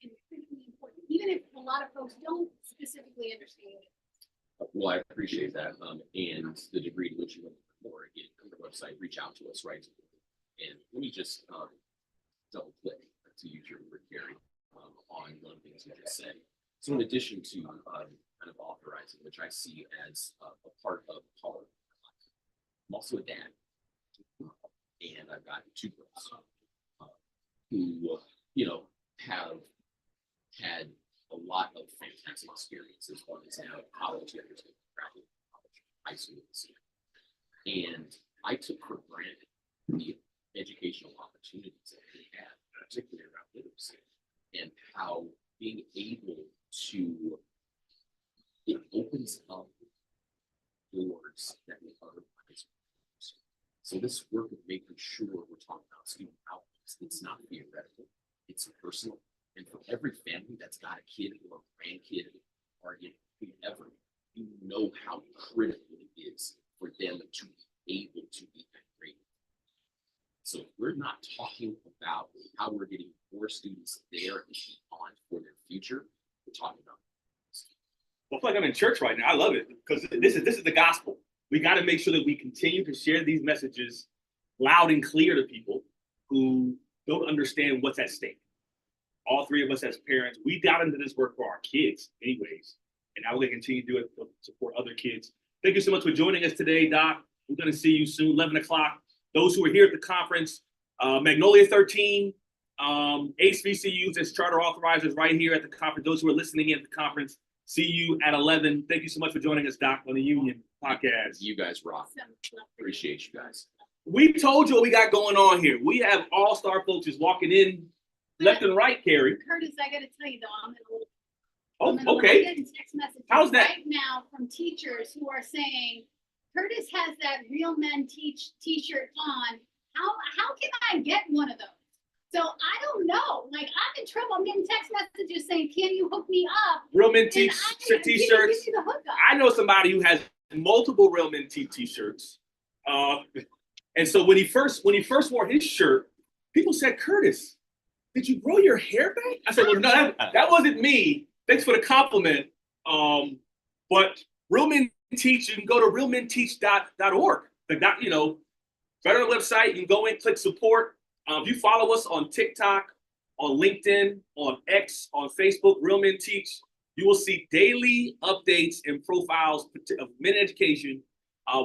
and critically important, even if a lot of folks don't specifically understand it. Well, I appreciate that. And the degree to which you want to learn more, again, come to the website, reach out to us, right? And let me just double click to use your word, Gary, on one of the things you just said. So in addition to kind of authorizing, which I see as a part of power, I'm also a dad. And I've got two girls who, have had a lot of fantastic experiences. One is now in college, the other is graduate college, high school this year. And I took for granted the educational opportunities that they had, particularly around literacy, and how being able to, it opens up doors that we otherwise wouldn't. So this work of making sure we're talking about student outcomes, it's not theoretical, it's personal. And for every family that's got a kid or a grandkid or whoever, you know how critical it is for them to be able to be that great. So we're not talking about how we're getting more students there and beyond for their future. We're talking about. I feel like I'm in church right now. I love it because this is the gospel. We got to make sure that we continue to share these messages loud and clear to people who don't understand what's at stake. All three of us as parents, we got into this work for our kids anyways. And now we're going to continue to do it to support other kids. Thank you so much for joining us today, Doc. We're going to see you soon, 11 o'clock. Those who are here at the conference, Magnolia 13, HBCUs as charter authorizers right here at the conference. Those who are listening in at the conference, see you at 11. Thank you so much for joining us, Doc, on the Union podcast. You guys rock. Appreciate you guys. We told you what we got going on here. We have all-star folks just walking in left and right, Carrie. Curtis, I gotta tell you though, I'm Okay. getting text messages How's that? right now from teachers who are saying, Curtis has that Real Men Teach t-shirt on. How can I get one of those? So I don't know. Like, I'm in trouble. I'm getting text messages saying, can you hook me up? Real Men Teach And t-shirts. give me the hookup. I know somebody who has multiple Real Men Teach t-shirts. And so when he first wore his shirt, people said, Curtis, did you grow your hair back? I said, well, no, that wasn't me. Thanks for the compliment. But Real Men Teach, you can go to realmenteach.org. Better website. You can go in, click support. If you follow us on TikTok, on LinkedIn, on X, on Facebook, Real Men Teach, you will see daily updates and profiles of men in education,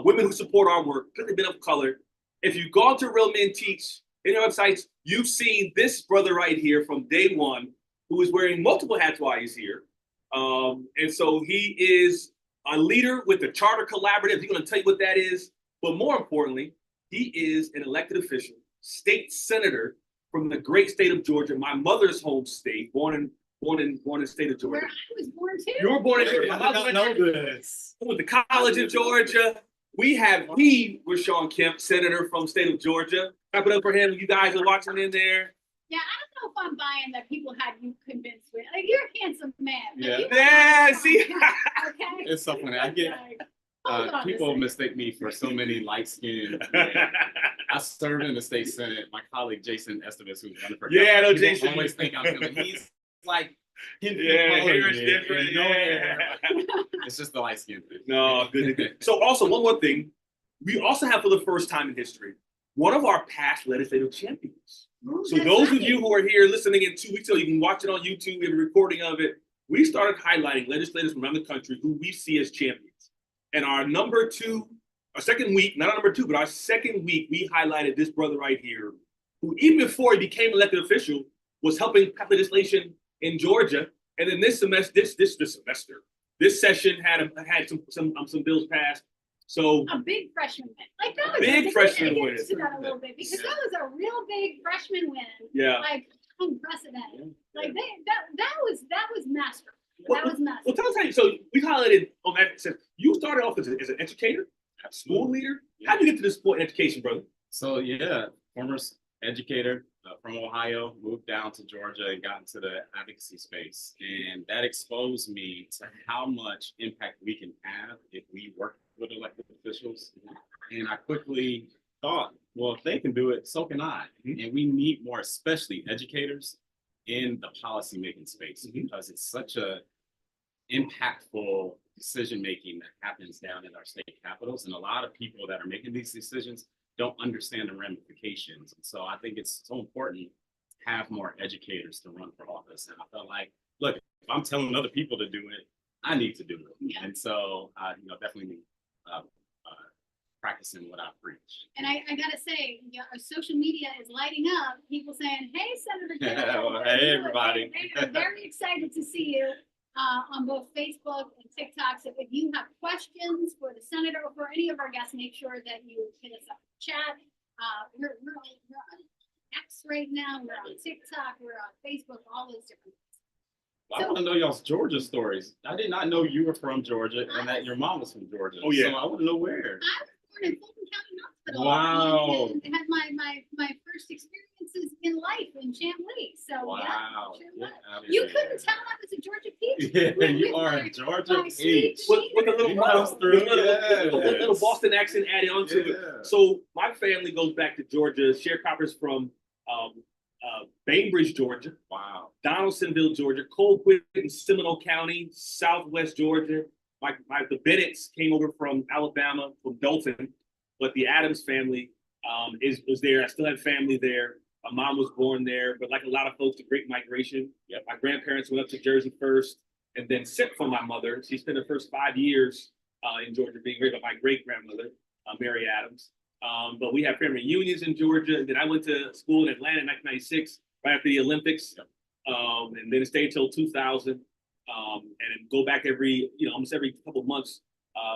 women who support our work, particularly men of color. If you've gone to Real Men Teach in our websites, you've seen this brother right here from day one, who is wearing multiple hats while he's here. And so he is a leader with the Charter Collaborative. He's going to tell you what that is. But more importantly, he is an elected official, state senator from the great state of Georgia, my mother's home state, born in the state of Georgia. Where I was born too. You were born in Georgia. I did not know this. Went to college in Georgia. We have Rashawn Kemp, senator from the state of Georgia. Clap it up for him. You guys are watching in there. Yeah, I don't know if I'm buying that people had you convinced with. Like, you're a handsome man. Like, Yeah. you- Yeah, see? Okay. It's so funny. I get Like, hold on a people second. mistake me for so many light skinned. I served in the state senate. My colleague Jason Estevez, who's running for Yeah, I know people Jason. always think I'm him, and he's like, Yeah, hair is different. Yeah. Yeah. It's just the light skin thing. No, good. So also one more thing, we also have for the first time in history, one of our past legislative champions. Ooh, So that's those of right. you who are here listening in 2 weeks ago, you can watch it on YouTube. We have a recording of it. We started highlighting legislators from around the country who we see as champions. And our second week, not our number two, but our second week, we highlighted this brother right here, who even before he became elected official, was helping pass legislation in Georgia. And then this session had some bills passed. So A big freshman win, like that was. Big freshman win. To that a little bit, because that was a real big freshman win, yeah. like unprecedented. Like that was masterful. Well, That was Well, masterful. tell us how you, so we highlighted on that, said you started off as an educator, a school leader. How did you get to this point in education, brother? So yeah, former educator from Ohio, moved down to Georgia and got into the advocacy space. And that exposed me to how much impact we can have if we work with elected officials. And I quickly thought, well, if they can do it, so can I. And we need more, especially educators in the policymaking space, because it's such a impactful decision making that happens down in our state capitals. And a lot of people that are making these decisions don't understand the ramifications. And so I think it's so important to have more educators to run for office. And I felt like, look, if I'm telling other people to do it, I need to do it. Yeah. And so, definitely practicing what I preach. And I gotta say, our social media is lighting up. People saying, "Hey, Senator Kennedy." Well, hey, everybody. They are very excited to see you on both Facebook and TikTok. So if you have questions for the senator or for any of our guests, make sure that you hit us up in chat. We're on X right now. We're on TikTok. We're on Facebook. All those different. Well, I want to know y'all's Georgia stories. I did not know you were from Georgia and that your mom was from Georgia. Oh, yeah. So I want to know where. I was born in Fulton County Hospital. Wow. And had my first experiences in life in Chamblee. So Wow. yeah, sure Get was. out of You here. couldn't tell I was a Georgia peach. Yeah, With you are my- a Georgia my sweet peach. With a little, He comes with through, a little yes. Boston accent added onto it. Yeah. So my family goes back to Georgia. Sharecroppers from Bainbridge, Georgia, Wow. Donaldsonville, Georgia, Colquitt in Seminole County, Southwest Georgia. The Bennett's came over from Alabama, from Dothan, but the Adams family was there. I still have family there. My mom was born there, but like a lot of folks, the Great Migration. Yep. My grandparents went up to Jersey first, and then sent from my mother. She spent the first 5 years in Georgia being raised by my great grandmother, Mary Adams. But we have family reunions in Georgia. And then I went to school in Atlanta in 1996, right after the Olympics. And then stayed until 2000. And then go back almost every couple of months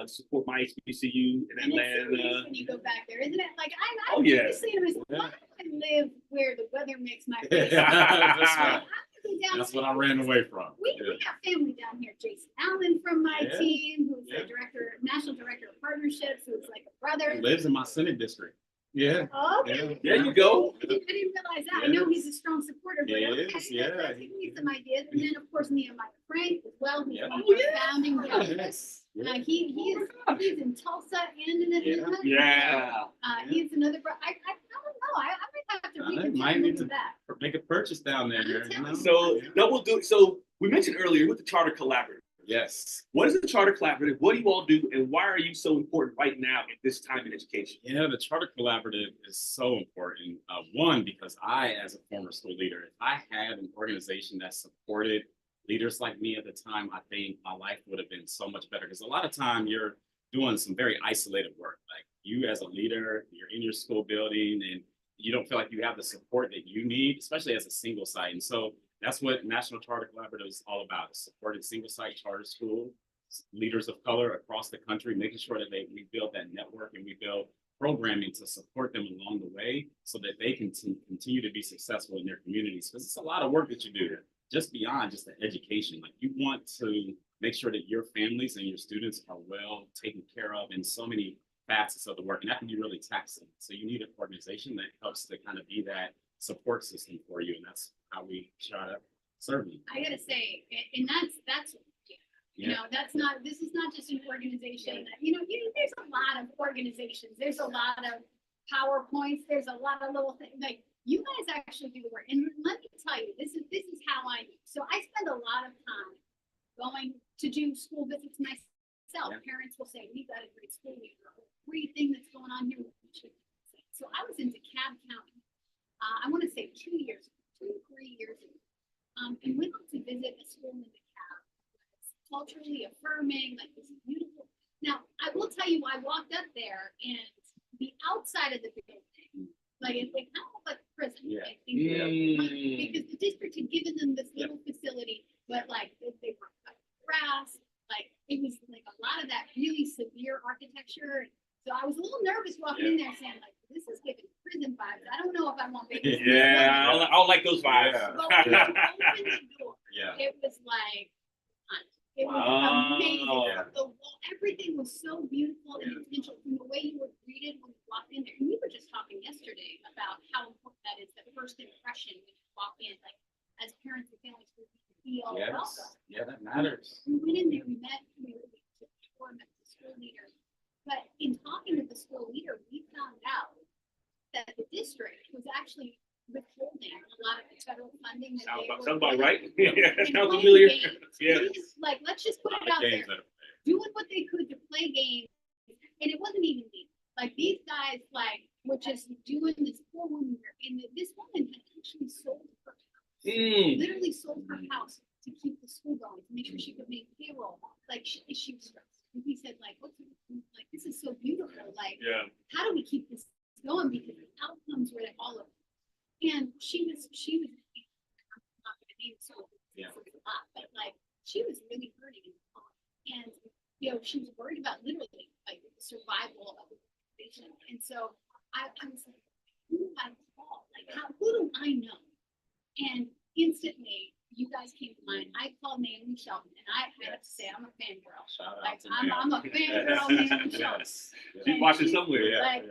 to support my HBCU in And it's so nice Atlanta. when you go back there, isn't it? Like I Oh, yeah. say to myself, why do I live where the weather makes my face? That's I right. go down That's there. what I ran away from. We Yeah. have family down here. Jason Allen from my Yeah. team, who's Yeah. the national director of partnerships, who's like a brother. He lives in my Senate district. Yeah. Okay. There you go. I didn't realize that. I know Yes. he's a strong supporter, but He okay, is, yeah. that's giving me some ideas. And then of course Nehemiah Frank as well, who's Yeah. one of Oh, our yeah. founding members. Yes. He's in Tulsa and in Atlanta. Yeah. He's another. I don't know. I might have to I reconsider might need moving to back. Make a purchase down there. You know? So double do. So we mentioned earlier with the Charter Collaborative. Yes. What is the Charter Collaborative? What do you all do, and why are you so important right now at this time in education? Yeah, the Charter Collaborative is so important. One, because I, as a former school leader, if I had an organization that supported leaders like me at the time, I think my life would have been so much better. Because a lot of time you're doing some very isolated work. Like you as a leader, you're in your school building and you don't feel like you have the support that you need, especially as a single site. And so that's what National Charter Collaborative is all about, supporting single site charter school leaders of color across the country, making sure that we build that network and we build programming to support them along the way so that they can continue to be successful in their communities. Because it's a lot of work that you do, just beyond just the education. Like you want to make sure that your families and your students are well taken care of in so many facets of the work, and that can be really taxing. So you need an organization that helps to kind of be that support system for you, and that's how we try to serve you. I gotta say, and that's you know, this is not just an organization that, there's a lot of organizations, there's a lot of PowerPoints, there's a lot of little things, like, you guys actually do the work. And let me tell you, this is how I do. So I spend a lot of time going to do school visits myself. Yeah. Parents will say, we've got a great school, we've got a great thing that's going on here. So I was in DeKalb County, I want to say 2 years, 2 or 3 years ago, and went up to visit a school in DeKalb. It's culturally affirming, like this beautiful. Now, I will tell you, I walked up there and the outside of the building, like it kind of looked like a prison. Yeah. I think, because the district had given them this little facility, but like they were cut grass, like it was like a lot of that really severe architecture Yeah, I don't like those vibes. Yeah. But when you opened the door, Yeah. it was like, it was Wow. amazing. The wall, everything was so beautiful and intentional from the way you were greeted when you walked in there. And we were just talking yesterday about how important that is, that first impression when you walk in, like as parents and families, we feel Yes. welcome. Yeah, that matters. We went in there, we met the school leader. But in talking with the school leader, we found out that the district was actually withholding a lot of the federal funding that they were. Sounds about right. getting Yeah, and sounds playing familiar. games. Yeah. Like, let's just put A it lot out of there, games that are- doing what they could to play games, and it wasn't even legal. Like these guys, like, were just doing this poor woman, and this woman had actually sold her house, literally sold her house to keep the school going, to make sure she could make payroll. Like she was stressed. And he said, like, like this is so beautiful. Like, Yeah. how do we keep this going? Because the outcomes were all of it. And she was, I'm not gonna name so Yeah. a lot, but like she was really hurting. And you know, she was worried about literally like the survival of the patient. And so I was like, who do I call? Like who do I know? And instantly you guys came to mind. I called Naomi Shelton, and I have to say I'm a fangirl. Shout out Like to I'm a fangirl Naomi Shelton. Yes. She's watching somewhere. Yeah. Like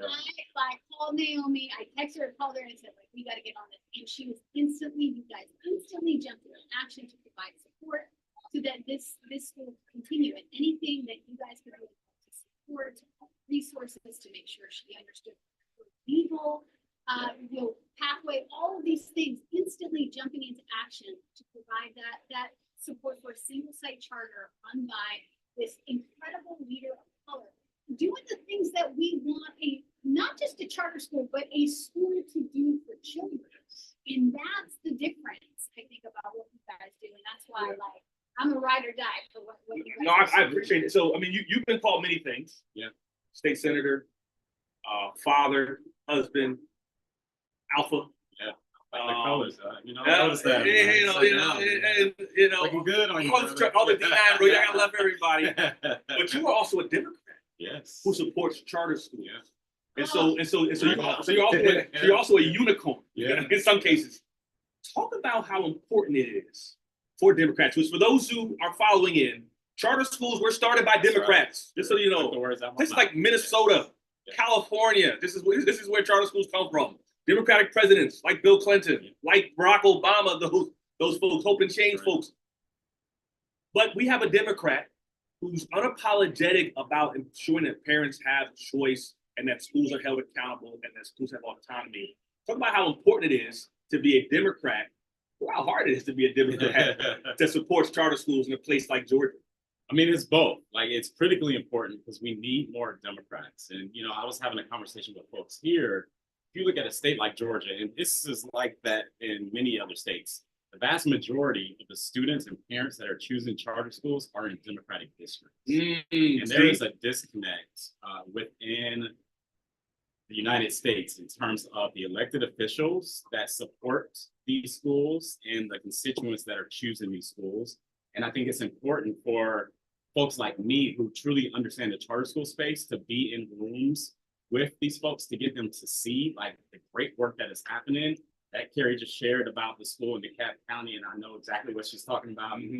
I called Naomi, I texted her, called her, and said like we got to get on this. And she was you guys instantly jumped into action to provide support so that this school will continue. And anything that you guys could do to support, resources to make sure she understood her legal, pathway, all of these things, instantly jumping into action to provide that support for a single site charter run by this incredible leader of color, doing the things that we want not just a charter school, but a school to do for children. And that's the difference, I think, about what you guys do. And that's why, like, I'm a ride or die for what you guys No, I appreciate it. So, I mean, you've been called many things. Yeah. State senator, father, husband, alpha. Like the colors, I Yeah, noticed that. Looking good on you. all the D9, bro. I love everybody. brother. But you are also a Democrat Yes. who supports charter schools. Yeah. And so you're also a unicorn. Yeah. In some cases. Talk about how important it is for Democrats, which for those who are following in, charter schools were started by Democrats. Just so you Took the know. words out my This is mouth. like Minnesota, Yeah. California. This is where charter schools come from. Democratic presidents like Bill Clinton, like Barack Obama, those folks, Hope and Change Right. folks. But we have a Democrat who's unapologetic about ensuring that parents have choice and that schools are held accountable and that schools have autonomy. Talk about how important it is to be a Democrat, or how hard it is to be a Democrat that supports charter schools in a place like Georgia. I mean, it's both. Like, it's critically important because we need more Democrats. And, I was having a conversation with folks here. If you look at a state like Georgia, and this is like that in many other states, the vast majority of the students and parents that are choosing charter schools are in Democratic districts. And there is a disconnect within the United States in terms of the elected officials that support these schools and the constituents that are choosing these schools. And I think it's important for folks like me who truly understand the charter school space to be in rooms with these folks to get them to see like the great work that is happening. That Carrie just shared about the school in DeKalb County, and I know exactly what she's talking about, when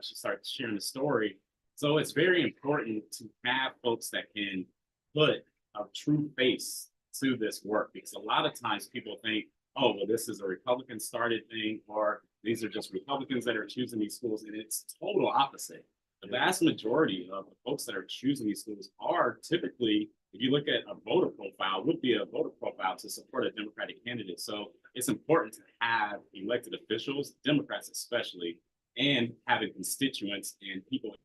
she starts sharing the story. So it's very important to have folks that can put a true face to this work, because a lot of times people think, oh, well, this is a Republican started thing, or these are just Republicans that are choosing these schools, and it's total opposite. The vast majority of the folks that are choosing these schools are typically, if you look at a voter profile, would be a voter profile to support a Democratic candidate. So it's important to have elected officials, Democrats especially, and having constituents and people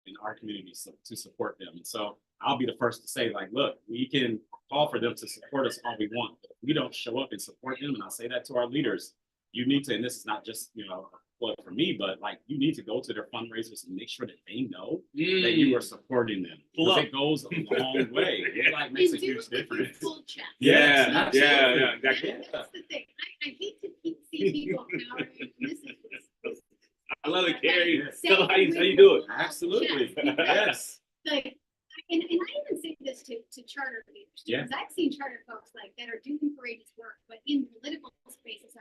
in our communities to support them. And so I'll be the first to say, like, look, we can call for them to support us all we want, but if we don't show up and support them, and I'll say that to our leaders, you need to, and this is not just, a plug for me, but like, you need to go to their fundraisers and make sure that they know that you are supporting them. Because it goes a long way. It like makes a And do huge it with your difference. full chest. Yeah, Yes, absolutely. exactly. That's the thing. I hate to see people cowering. This I love it, Carrie. Say Tell how it you with do your it. full Absolutely. chest, because, Yes. Like, and I even say this to charter leaders, Yeah. because I've seen charter folks like that are doing courageous work, but in political spaces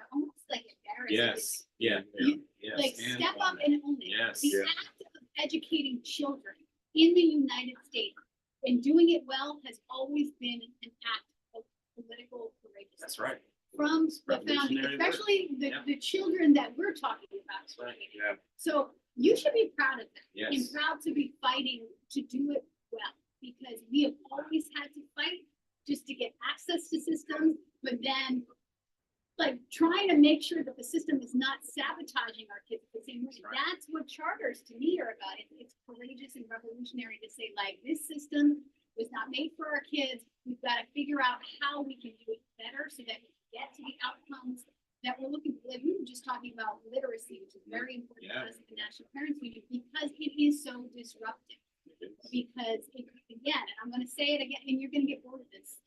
literacy. Yes, yeah, You- yes. Like, and step up on and own it. Yes. The Yeah. act of educating children in the United States and doing it well has always been an act of political courageousness. That's right. From the founding, Revolutionary work. especially Yeah. the children that we're talking about. That's right. today. Yeah. So you should be proud of that. And Yes. proud to be fighting to do it well, because we have always had to fight just to get access to systems, but then like trying to make sure that the system is not sabotaging our kids the same way. That's right. That's what charters to me are about. It's courageous and revolutionary to say like, this system was not made for our kids. We've got to figure out how we can do it better so that we can get to the outcomes that we're looking for. Like we were just talking about literacy, which is very important Yeah. to us at the National Parents Union because it is so disruptive. Because again, and I'm going to say it again, and you're going to get bored of this.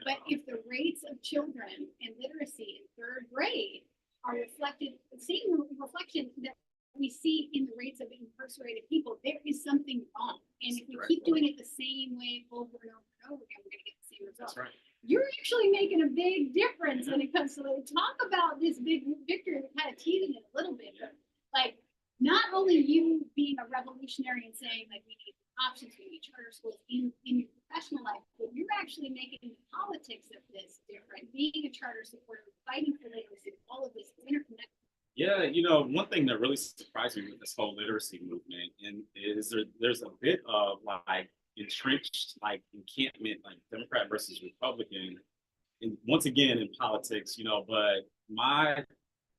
But if the rates of children and literacy in third grade are reflected, the same reflection that we see in the rates of incarcerated people, there is something wrong. And if we Right. keep doing it the same way over and over and over again, we're going to get the same results. That's right. You're actually making a big difference when it comes to talk about this big victory. We're kind of teasing it a little bit, but like not only you being a revolutionary and saying like we need options, we need charter schools in your professional life, but you're actually making the politics of this different. Being a charter supporter, fighting for literacy, all of this is interconnected. Yeah, one thing that really surprised me with this whole literacy movement and is there's a bit of like entrenched like encampment, like Democrat versus Republican, and once again in politics, but my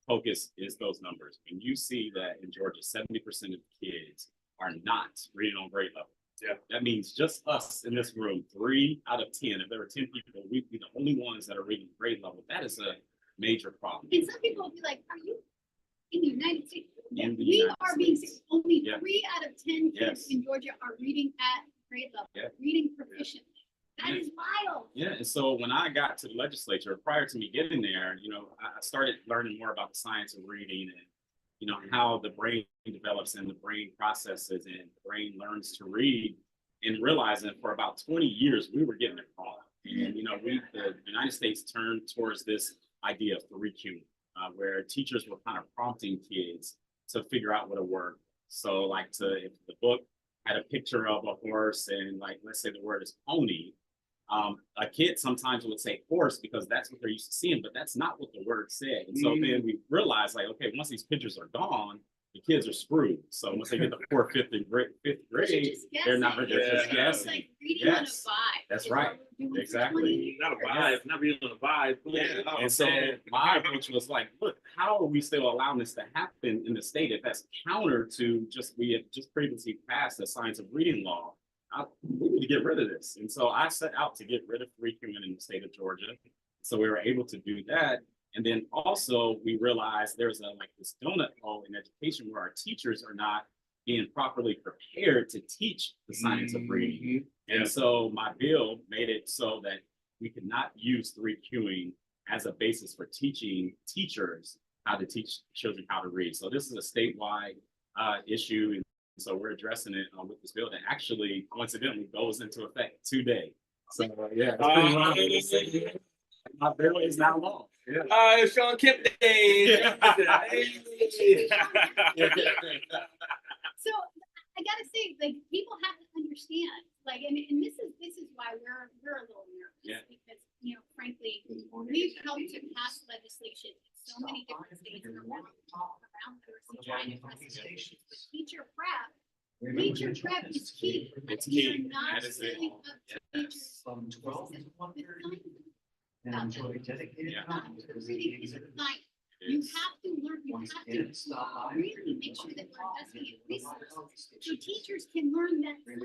focus is those numbers. When you see that in Georgia, 70% of kids are not reading on grade level. Yeah. That means just us in this room, 3 out of 10, if there were 10 people, we'd be the only ones that are reading grade level. That is a major problem. And some people will be like, are you in the United States? In the We United are being, States. only Yeah. 3 out of 10 kids Yes. in Georgia are reading at grade level, Yeah. reading proficiently. That Yeah. is wild. Yeah, and so when I got to the legislature, prior to me getting there, I started learning more about the science of reading and, how the brain develops and the brain processes and the brain learns to read, and realizing for about 20 years, we were getting it wrong. And, the United States turned towards this idea of 3Q, where teachers were kind of prompting kids to figure out what a word. So like if the book had a picture of a horse and like, let's say the word is pony, a kid sometimes would say horse because that's what they're used to seeing, but that's not what the word said. And so then we realized like, okay, once these pictures are gone, the kids are screwed. So once they get to 4th, 5th, and fifth But you're grade, just they're not, guessing. they're just Yeah. It's guessing. like reading Yes. on a vibe. That's is right. what we're doing for Exactly. 20 Not a vibe, not reading on a vibe. Yeah, Oh, and so man. my approach was like, look, how are we still allowing this to happen in the state if that's counter to we had just previously passed the science of reading law? We need to get rid of this. And so I set out to get rid of 3Q in the state of Georgia. So we were able to do that. And then also we realized there's this donut hole in education where our teachers are not being properly prepared to teach the science of reading. Mhm. Yeah. And so my bill made it so that we could not use 3Qing as a basis for teaching teachers how to teach children how to read. So this is a statewide issue. And so we're addressing it with this bill that actually coincidentally goes into effect today. So yeah, it's pretty wild to say. My bill is now law. Yeah. It's Sean Kemp Day. So I gotta say, like, people have to understand, like, and this is why we're a little nervous. Yeah. Because, frankly, we've helped to pass legislation in so many different states around literacy, trying to address these issues. But teacher prep is key. It's We are key. not That is it. setting up teachers. From 12 to 1:30 and About enjoy that. dedicated Yeah. time to Reading reading is exhibits. a science. You It's- have to learn, you Once have again, to stop by. really make sure that we're investing in resources. So teachers can learn that. Yeah.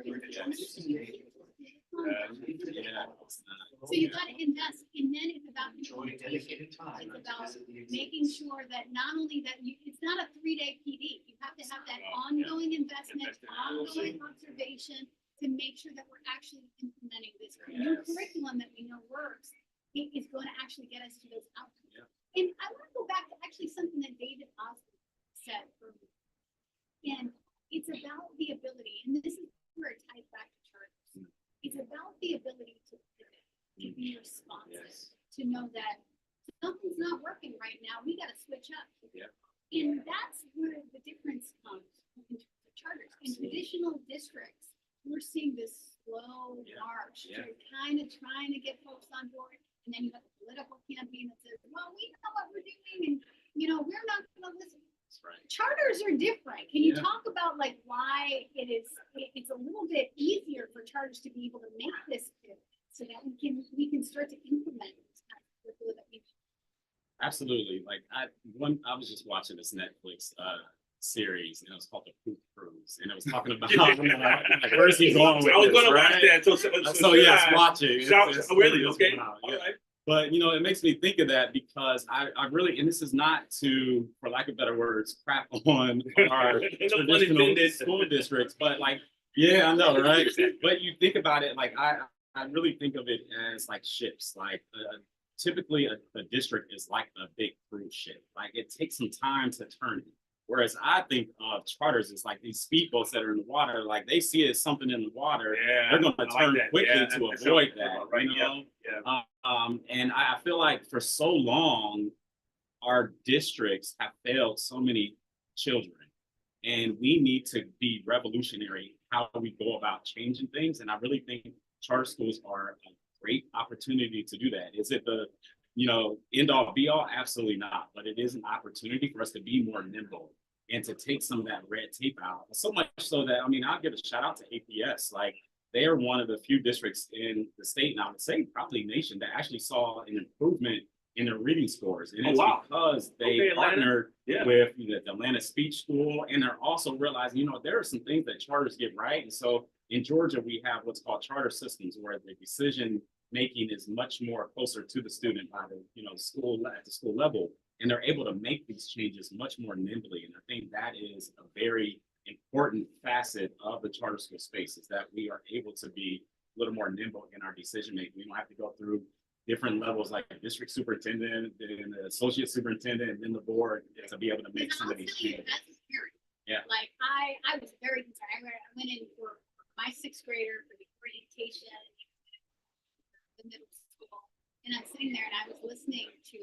So you gotta invest, and then it's about Enjoy implementation. dedicated time. It's to about visit the making exhibits. sure that not only that it's not a 3-day PD, you have to have that ongoing investment, ongoing observation to make sure that we're actually implementing this new Yes. curriculum that we know works. It is going to actually get us to those outcomes. Yeah. And I want to go back to actually something that David Osborne said earlier. And it's about the ability, and this is where it ties back to charters. It's about the ability to pivot, to be responsive, Yes. to know that something's not working right now, we gotta switch up. Yeah. And that's where the difference comes in terms of charters. In traditional districts, we're seeing this slow Yeah. march. Yeah. They're kind of trying to get folks on board. And then you have the political campaign that says, well, we know what we're doing and, we're not gonna listen. That's right. Charters are different. Can you Yeah. talk about like why it's a little bit easier for charters to be able to make this pivot so that we can start to implement this kind of curriculum that we. Absolutely. Like I was just watching this Netflix series and it was called The Poop Cruise and it was talking about like, where's he going with I was this, gonna watch right? that. So So yes, watch it. Really? Okay. Wow, All yeah. right. But it makes me think of that because I really, and this is not to, for lack of better words, crap on our No pun traditional intended. school districts, but like, yeah, I know, right? But you think about it, like I really think of it as like ships. Like typically a district is like a big cruise ship. Like it takes some time to turn it. Whereas I think of charters as like these speedboats that are in the water. Like they see it as something in the water, Yeah. they're going I to like turn that. quickly Yeah, to that's avoid something that. right. You know? Yeah. And I feel like for so long, our districts have failed so many children, and we need to be revolutionary how we go about changing things. And I really think charter schools are a great opportunity to do that. Is it the end all be all? Absolutely not. But it is an opportunity for us to be more nimble and to take some of that red tape out. So much so that I'll give a shout out to APS. Like they are one of the few districts in the state, and I would say probably nation, that actually saw an improvement in their reading scores. And Oh, it's wow. because they Okay, Atlanta. partnered Yeah. with the Atlanta Speech School, and they're also realizing, there are some things that charters get right. And so in Georgia, we have what's called charter systems, where the decision making is much more closer to the student by the school at the school level, and they're able to make these changes much more nimbly. And I think that is a very important facet of the charter school space, is that we are able to be a little more nimble in our decision making. We don't have to go through different levels like district superintendent, then the associate superintendent, and then the board to be able to make And some I'll of these tell you, changes. as a parent, Yeah. like I was very concerned. I went in for my sixth grader for the orientation, the middle school, and I'm sitting there and I was listening to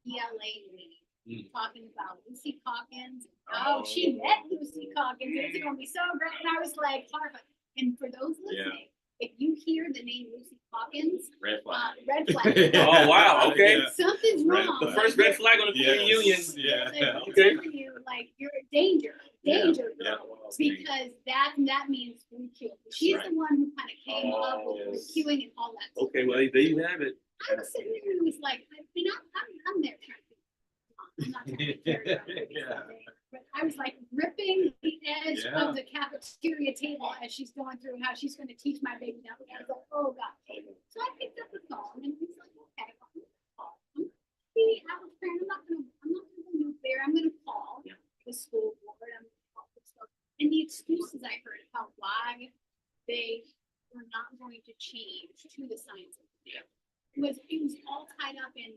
the ELA meeting talking about Lucy Calkins. Oh, she met Lucy Calkins. It's gonna be so great. And I was like, horrified. And for those listening, if you hear the name Lucy Calkins, Red flag. red flag. Oh, wow, okay. Yeah. Something's Red wrong. The first red flag on the Yes. union. Yeah. Like, Okay. I'm telling you, like, you're in danger, danger, Yeah. girl. Because that means recuing. She's right. the one who kind of came up with Yes. recuing and all that stuff. Okay, well, there you have it. I was sitting there and was like, I'm there trying to. I'm not trying to carry out cookies Yeah. all day. But I was like ripping the edge Yeah. of the cafeteria table as she's going through how she's going to teach my baby now. I was like, oh God. So I picked up the phone and he's like, okay, I'm gonna call. I'm not gonna go nuclear. I'm gonna call the school board. I'm gonna call this stuff. And the excuses I heard about why they were not going to change to the science of it was all tied up in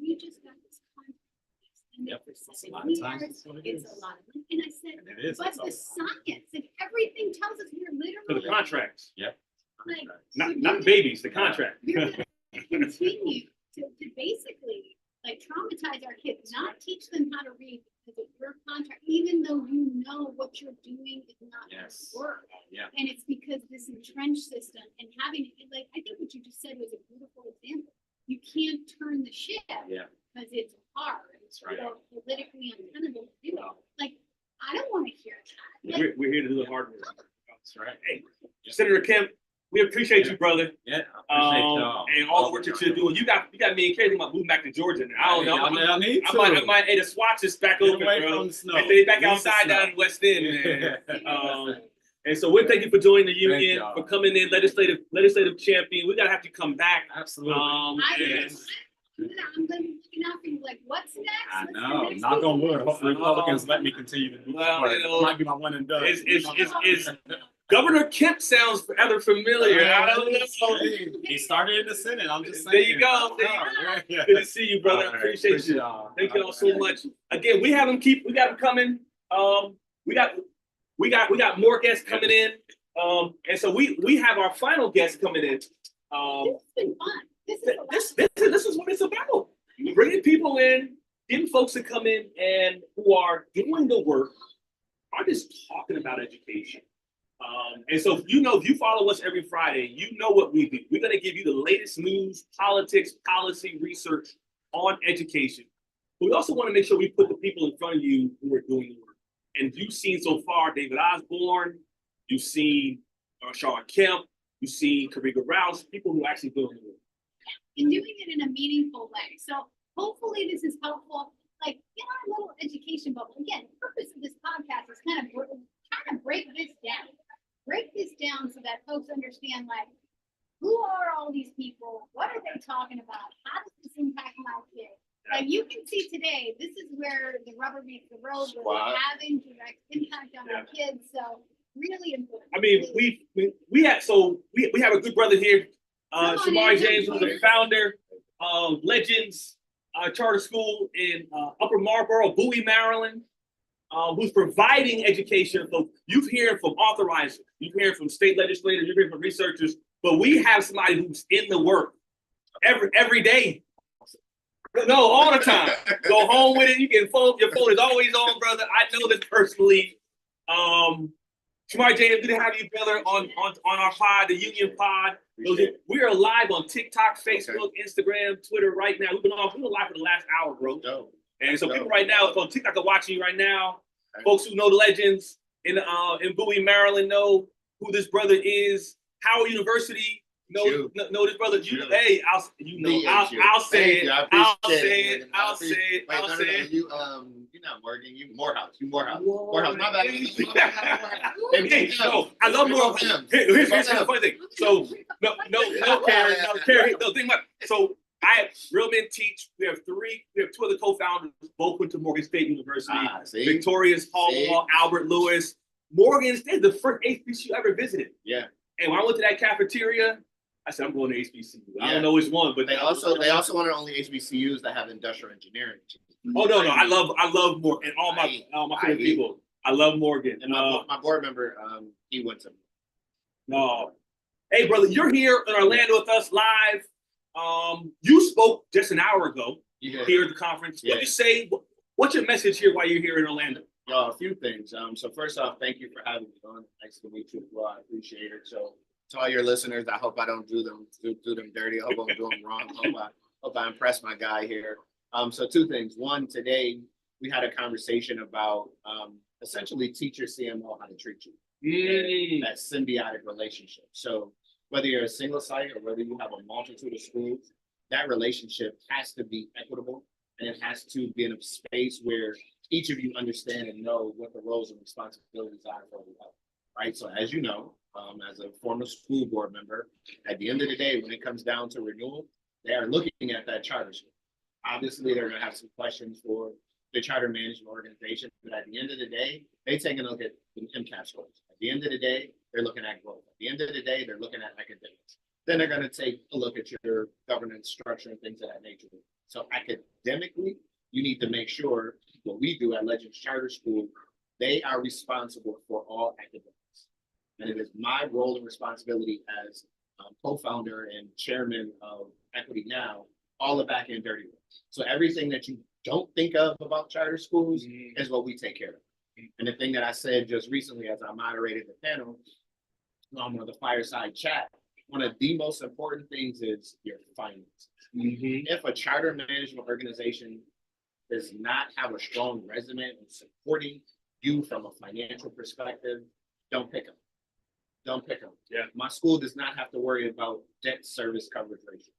we just got this contract. And Yep, for it's a 7 lot of times years, it's what it it's is. a lot of money. And I said, It is. but It's the all- science and everything tells us we're For literally. the contracts, Like, not the babies, the contract. you're gonna continue to basically like traumatize our kids, not teach them how to read because of your contract, even though you know what you're doing is not gonna Yes. work. Yeah. And it's because this entrenched system and having, like, I think what you just said was a beautiful example. You can't turn the ship Yeah. because it's hard. It's right. politically untenable to do it. Like, I don't want to hear that. Like, We're here to do the hard work. That's right. Hey, Senator Kemp, we appreciate you, brother. Yeah. I appreciate y'all. And all the work that you're doing. You got me and Katie about moving back to Georgia now. I don't know. I need to. I might, hey, the swatches back Get open, away bro. from the snow. And they back Leave the outside snow. down in West End, man. Yeah. And so we thank you for joining the Thank union, y'all. for coming in, legislative champion. We gotta have you come back. Absolutely. I'm And- gonna looking out for you. Like, what's next? I What's the know. next Knock thing? on wood. Hopefully Republicans let me continue to do Well, this. you know, Might be my one and done. it's Governor Kemp sounds rather familiar. I don't know. He started in the Senate. I'm just saying. There you go. Yeah. Good to see you, brother. All right. Appreciate you. y'all. Thank you all so much. Again, we got them coming. We got more guests coming in. And so we have our final guest coming in. It's been fun. This is a lot. This is what it's about. Bringing people in, getting folks to come in and who are doing the work, are just talking about education. And so, if you follow us every Friday, you know what we do. We're going to give you the latest news, politics, policy, research on education. But we also want to make sure we put the people in front of you who are doing the work. And you've seen so far David Osborne, you've seen Sean Kemp, you've seen Kariga Rouse, people who are actually doing the work. And doing it in a meaningful way. So hopefully this is helpful. Like in our little education bubble. Again, the purpose of this podcast is kind of break this down. Break this down so that folks understand like who are all these people? What are they talking about? How does this impact my kids? Like you can see today, this is where the rubber meets the road, where we're having direct impact on our kids. So really important. I mean, we have a good brother here, Shamari James, who's the founder of Legends Charter School in Upper Marlboro, Bowie, Maryland, who's providing education. So you've heard from authorizers, you've heard from state legislators, you've heard from researchers, but we have somebody who's in the work every day. No, all the time. Go home with it. You can phone. Your phone is always on, brother. I know this personally. Shamari James, good to have you, brother, on our pod, the Union Pod. We are live on TikTok, Facebook, Instagram, Twitter right now. We've been live for the last hour, bro. And so people right now on TikTok are watching you right now. Folks who know the Legends in Bowie, Maryland know who this brother is. Howard University know this brother. Hey, I'll say it. I'll say it. You're not Morgan. You Morehouse. Morehouse. My bad. Hey, no, I love Morehouse. Here's the funny thing. So no, Carrie. No, think about it. So Real Men Teach. We have two other co-founders, both went to Morgan State University. Victoria's Hall, Albert Lewis. Morgan State, the first HBCU I ever visited. Yeah. And when I went to that cafeteria, I said, I'm going to HBCU. I don't know which one, but they also one of the only HBCUs that have industrial engineering. Oh no, I love Morgan and all my favorite people. I love Morgan. And my board member, he went to. No, hey brother, you're here in Orlando with us live. You spoke just an hour ago here at the conference. What you say? What's your message here while you're here in Orlando? A few things. So first off, thank you for having me on. Nice to meet you. Well, I appreciate it. So to all your listeners, I hope I don't do them dirty. I hope I don't do them wrong. Hope I impress my guy here. So two things. One, today we had a conversation about essentially teach your CMO how to treat you. That symbiotic relationship. So whether you're a single site or whether you have a multitude of schools, that relationship has to be equitable, and it has to be in a space where each of you understand and know what the roles and responsibilities are for the other, right? So as you know, as a former school board member, at the end of the day, when it comes down to renewal, they are looking at that charter school. Obviously, they're going to have some questions for the charter management organization, but at the end of the day, they take a look at the MCAP scores. At the end of the day, they're looking at growth. At the end of the day, they're looking at academics. Then they're going to take a look at your governance structure and things of that nature. So academically, you need to make sure what we do at Legends Charter School, they are responsible for all academics. And it is my role and responsibility as co-founder and chairman of Equity Now, all the back end dirty work. So everything that you don't think of about charter schools is what we take care of. And the thing that I said just recently as I moderated the panel on the fireside chat, one of the most important things is your finances. If a charter management organization does not have a strong resume in supporting you from a financial perspective, don't pick them. Don't pick them. Yeah. My school does not have to worry about debt service coverage ratio.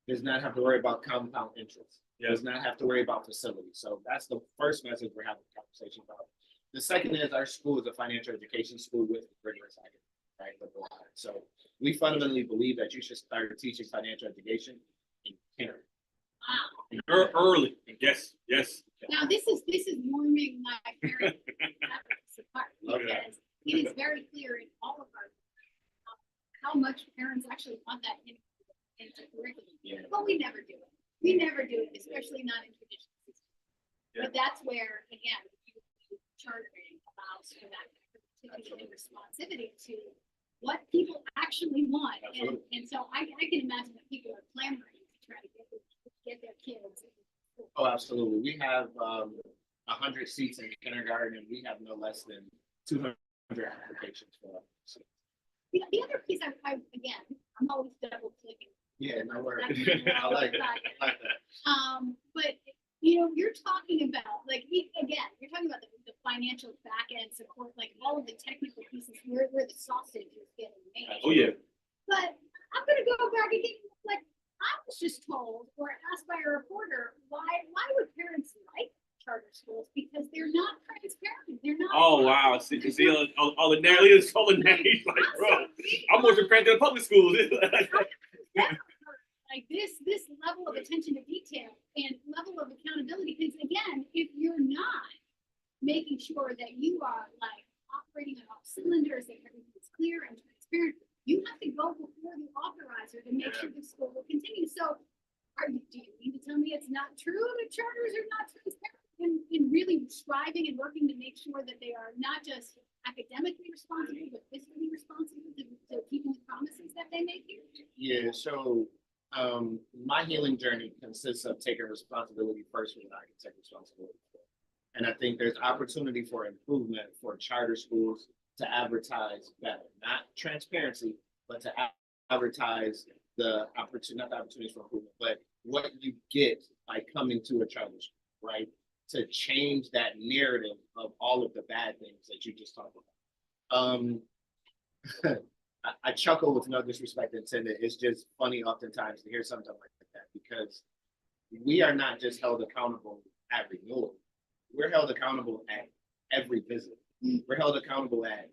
Does not have to worry about compound interest. Yeah. Does not have to worry about facilities. So that's the first message we're having a conversation about. The second is our school is a financial education school with rigorous academics, right? So we fundamentally believe that you should start teaching financial education in kindergarten. Early. Yes. Now this is warming my parents' apart because it is very clear in all of our how much parents actually want that into curriculum. Yeah. But we never do it. We never do it, especially not in traditional systems. Yeah. But that's where, again, chartering allows for that particular responsivity to what people actually want. And, Absolutely. and so I can imagine that people are clamoring to try to get their kids. Oh, absolutely. We have 100 seats in kindergarten, and we have no less than 200 applications for it. The other piece, again, I'm always double clicking. Yeah, no worries. That's I like that. I like that. But, you know, you're talking about, like, again, you're talking about the financial back end support, like all of the technical pieces where the sausage is getting made. Oh, yeah. But I'm gonna go back again, like, I was just told or asked by a reporter, why would parents like charter schools? Because they're not transparent, they're not. Oh, wow. See all the narratives, all the names, like, bro, I'm more transparent than the public schools. Like this level of attention to detail and level of accountability, because again, if you're not making sure that you are like operating on all cylinders, that everything is clear and transparent, you have to go before the authorizer to make sure the school will continue. So do you mean to tell me it's not true that charters are not transparent in really striving and working to make sure that they are not just academically responsible, but fiscally responsible to keeping the promises that they make here? Yeah, so my healing journey consists of taking responsibility first for what I can take responsibility for. And I think there's opportunity for improvement for charter schools to advertise better, not transparency, but to advertise the opportunity, not the opportunities for improvement, but what you get by coming to a charter school, right? To change that narrative of all of the bad things that you just talked about. I chuckle with no disrespect intended. It's just funny oftentimes to hear something like that because we are not just held accountable at renewal. We're held accountable at every visit. We're held accountable at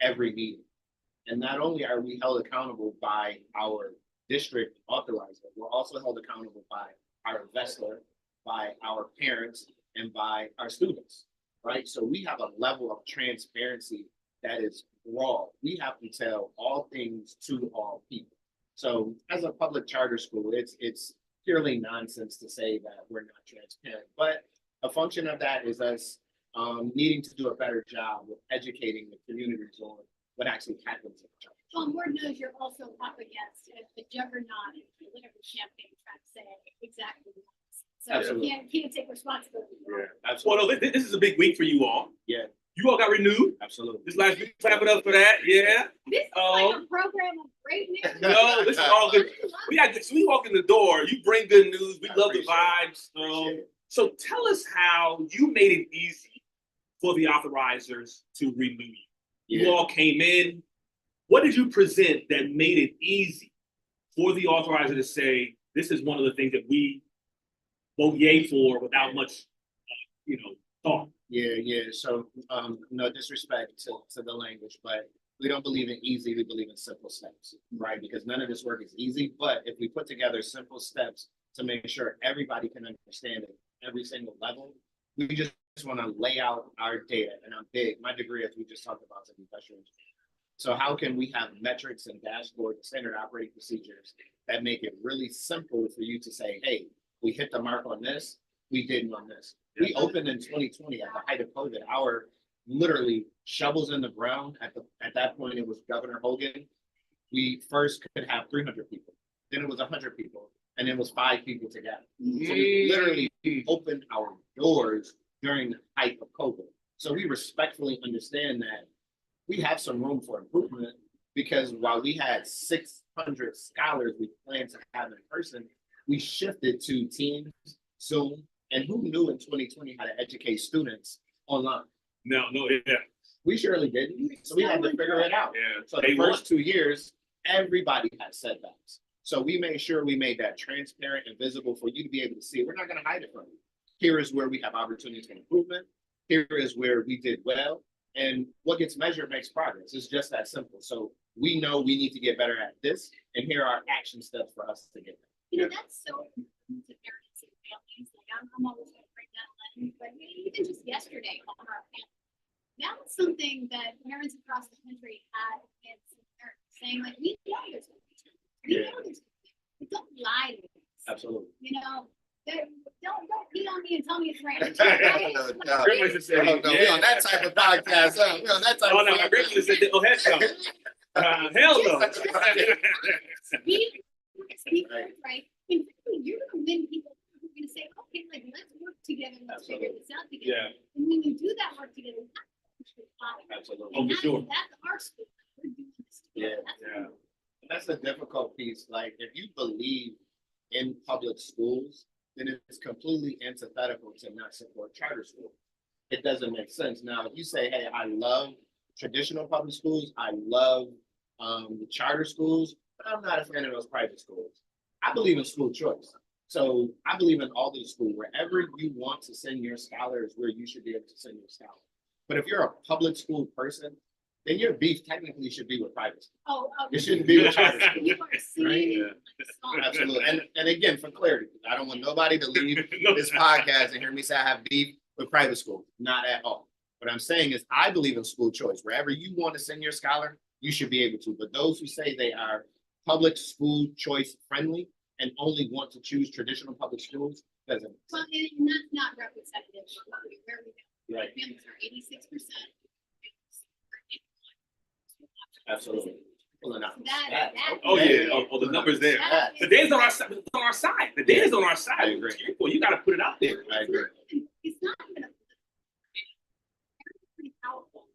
every meeting. And not only are we held accountable by our district authorizer, we're also held accountable by our investor, by our parents, and by our students, right? So we have a level of transparency that is broad. We have to tell all things to all people. So as a public charter school, it's purely nonsense to say that we're not transparent. But a function of that is us needing to do a better job with educating the communities on what actually happens in the charter. Well, Lord knows you're also up against a juggernaut, whatever Champagne trying to say exactly. So Absolutely. you can't take responsibility. for it. Well, Absolutely. no, this is a big week for you all. Yeah. You all got renewed Absolutely. this last week. Clap it up for that. Yeah. This is like a program of great news. No, this is all good. So we walk in the door. You bring good news. We love the vibes. Appreciate it. So tell us how you made it easy for the authorizers to renew you. You all came in. What did you present that made it easy for the authorizer to say, this is one of the things that we vote yay for without much, thought? Yeah. So no disrespect to the language, but we don't believe in easy, we believe in simple steps, right? Because none of this work is easy, but if we put together simple steps to make sure everybody can understand it, every single level, we just want to lay out our data. And I'm big, my degree, as we just talked about, is in industrial engineering. So how can we have metrics and dashboards, standard operating procedures that make it really simple for you to say, hey, we hit the mark on this, we didn't on this. We opened in 2020 at the height of COVID. Our literally shovels in the ground. At that point, it was Governor Hogan. We first could have 300 people. Then it was 100 people, and it was 5 people together. So we literally opened our doors during the height of COVID. So we respectfully understand that we have some room for improvement because while we had 600 scholars we planned to have in person, we shifted to Teams, Zoom, and who knew in 2020 how to educate students online? No, yeah. We surely didn't. So we had to figure it out. Yeah. So the first 2 years, everybody had setbacks. So we made sure we made that transparent and visible for you to be able to see. We're not going to hide it from you. Here is where we have opportunities for improvement. Here is where we did well. And what gets measured makes progress. It's just that simple. So we know we need to get better at this. And here are action steps for us to get there. You know, that's so important to parents and families. Like I'm always going to bring that lens, but even just yesterday on our family, that was something that parents across the country had against parents saying like, we know there's going to be change. We know there's going to be, but don't lie to us. Absolutely. You know, don't pee on me and tell me it's raining. No. Everybody just said, We on that type of podcast. We on that type Oh, of no, my grandmother said, oh, heck no. Hell no. Speak right, and you're gonna win people who are gonna say, okay, like, let's work together, let's figure this out together. Yeah, And when you do that work together, that's actually fine. Absolutely. Oh, And for that's, sure. that's our school, we're doing this together. That's yeah. And that's the difficult piece. Like, if you believe in public schools, then it's completely antithetical to not support charter schools. It doesn't make sense. Now, if you say, hey, I love traditional public schools, I love the charter schools, but I'm not a fan of those private schools. I believe in school choice. So I believe in all the school, wherever you want to send your scholar is where you should be able to send your scholar. But if you're a public school person, then your beef technically should be with private schools. Oh. It shouldn't be with charter schools. You are seeing. Yeah. Absolutely. And again, for clarity, I don't want nobody to leave this podcast and hear me say I have beef with private school. Not at all. What I'm saying is I believe in school choice. Wherever you want to send your scholar, you should be able to. But those who say they are public school choice friendly and only want to choose traditional public schools, doesn't. Well, and that's not representative of where we go. Right. Families are 86%. Absolutely. Pulling out That- stats. Oh, yeah. Oh, the numbers there. That The is- data's on our side. It's on our side. The data's on our side. I agree. Well, you gotta put it out there. I agree. It's not even a. Pretty powerful.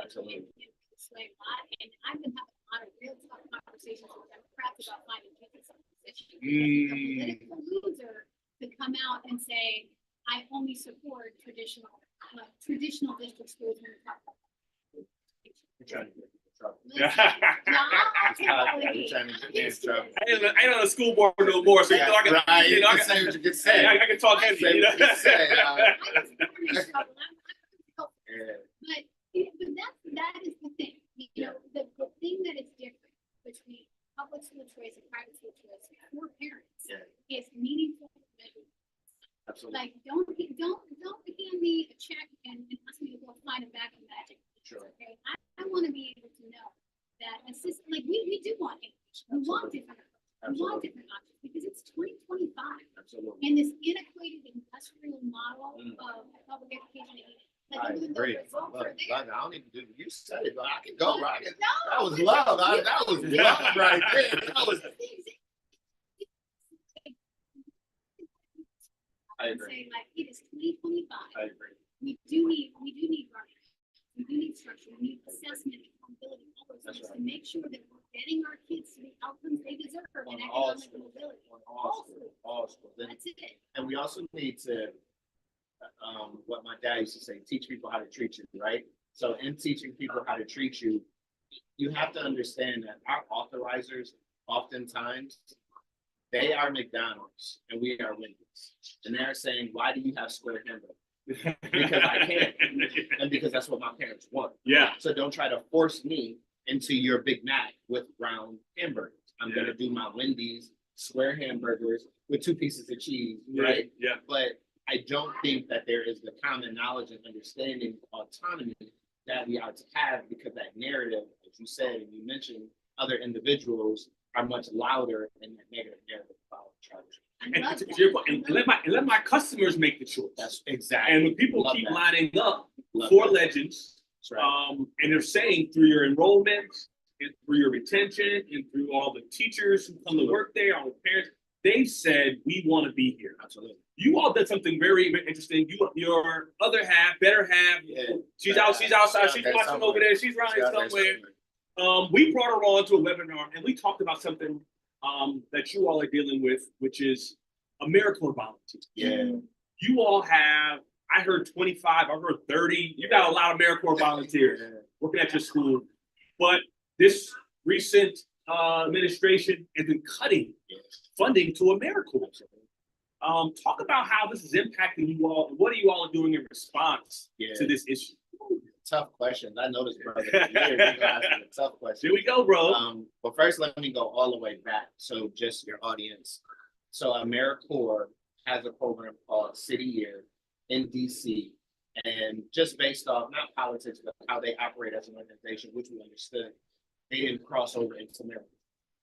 Absolutely. It's like a lot, and I've been having a lot of real tough conversations with Democrats about finding tickets on this issue. Mm. The political loser to come out and say, I only support traditional district schools when we talk about. You're trying to get in trouble. Listen, y'all You're tell me, trying to get me in trouble. I ain't on the school board no more, so you know I can, Right, you know, I you can say can, what you can say. I can talk heavy, Say you know? what you say, I was born in trouble. Yeah. But that is the thing, you know, the thing that is different between public school choice and private school choice for parents Yeah. is meaningful measurement. Absolutely. Like, don't hand me a check and ask me to go find a bag of magic. Sure. Okay, I want to be able to know that assist, like, we do want English, we want Absolutely. different, we want Absolutely. different options, because it's 2025. Absolutely. And this antiquated industrial model Mm. of public education, I like, even the agree. results Look, are there. I don't even do, you said it, but I can go right. No, That was but love. you- That was you- love right there. That was. I agree. Say, like, it is 2025. I agree. We do need learning. We do need structure. We need assessment, accountability, all those That's things to right. make sure that we're getting our kids to the outcomes they deserve On in all economic schools. mobility. On all schools. All schools. And- That's it. And we also need to, what my dad used to say, teach people how to treat you, right? So in teaching people how to treat you, you have to understand that our authorizers, oftentimes, they are McDonald's and we are Wendy's. And they're saying, why do you have square hamburger? Because I can, and because that's what my parents want. Yeah, So don't try to force me into your Big Mac with round hamburgers. I'm Yeah. gonna do my Wendy's square hamburgers with 2 pieces of cheese, right? yeah. But I don't think that there is the common knowledge and understanding of autonomy that we are to have, because that narrative, as you said, and you mentioned, other individuals are much louder in that negative narrative about charge. I And love to that. your point, I and love let my customers make the choice. That's exactly. And when people Love keep that. lining up Love for that. Legends, That's right. and they're saying through your enrollment, and through your retention, and through all the teachers who come to work there, all the parents, they've said, we want to be here. Absolutely. You all did something very interesting. Your other half, better half, Yeah. she's outside, she's There's watching somewhere. over there, she's running somewhere. We brought her on to a webinar and we talked about something that you all are dealing with, which is AmeriCorps volunteers. Yeah. You all have, I heard 25, I heard 30. You got a lot of AmeriCorps volunteers working at your school. But this recent administration has been cutting funding to AmeriCorps. Talk about how this is impacting you all. And what are you all doing in response Yeah. to this issue? Tough questions. I know this, brother. For years, you're gonna ask me a tough question. Here we go, bro. But first, let me go all the way back. So just your audience. So AmeriCorps has a program called City Year in DC. And just based off, not politics, but how they operate as an organization, which we understood, they didn't cross over into America.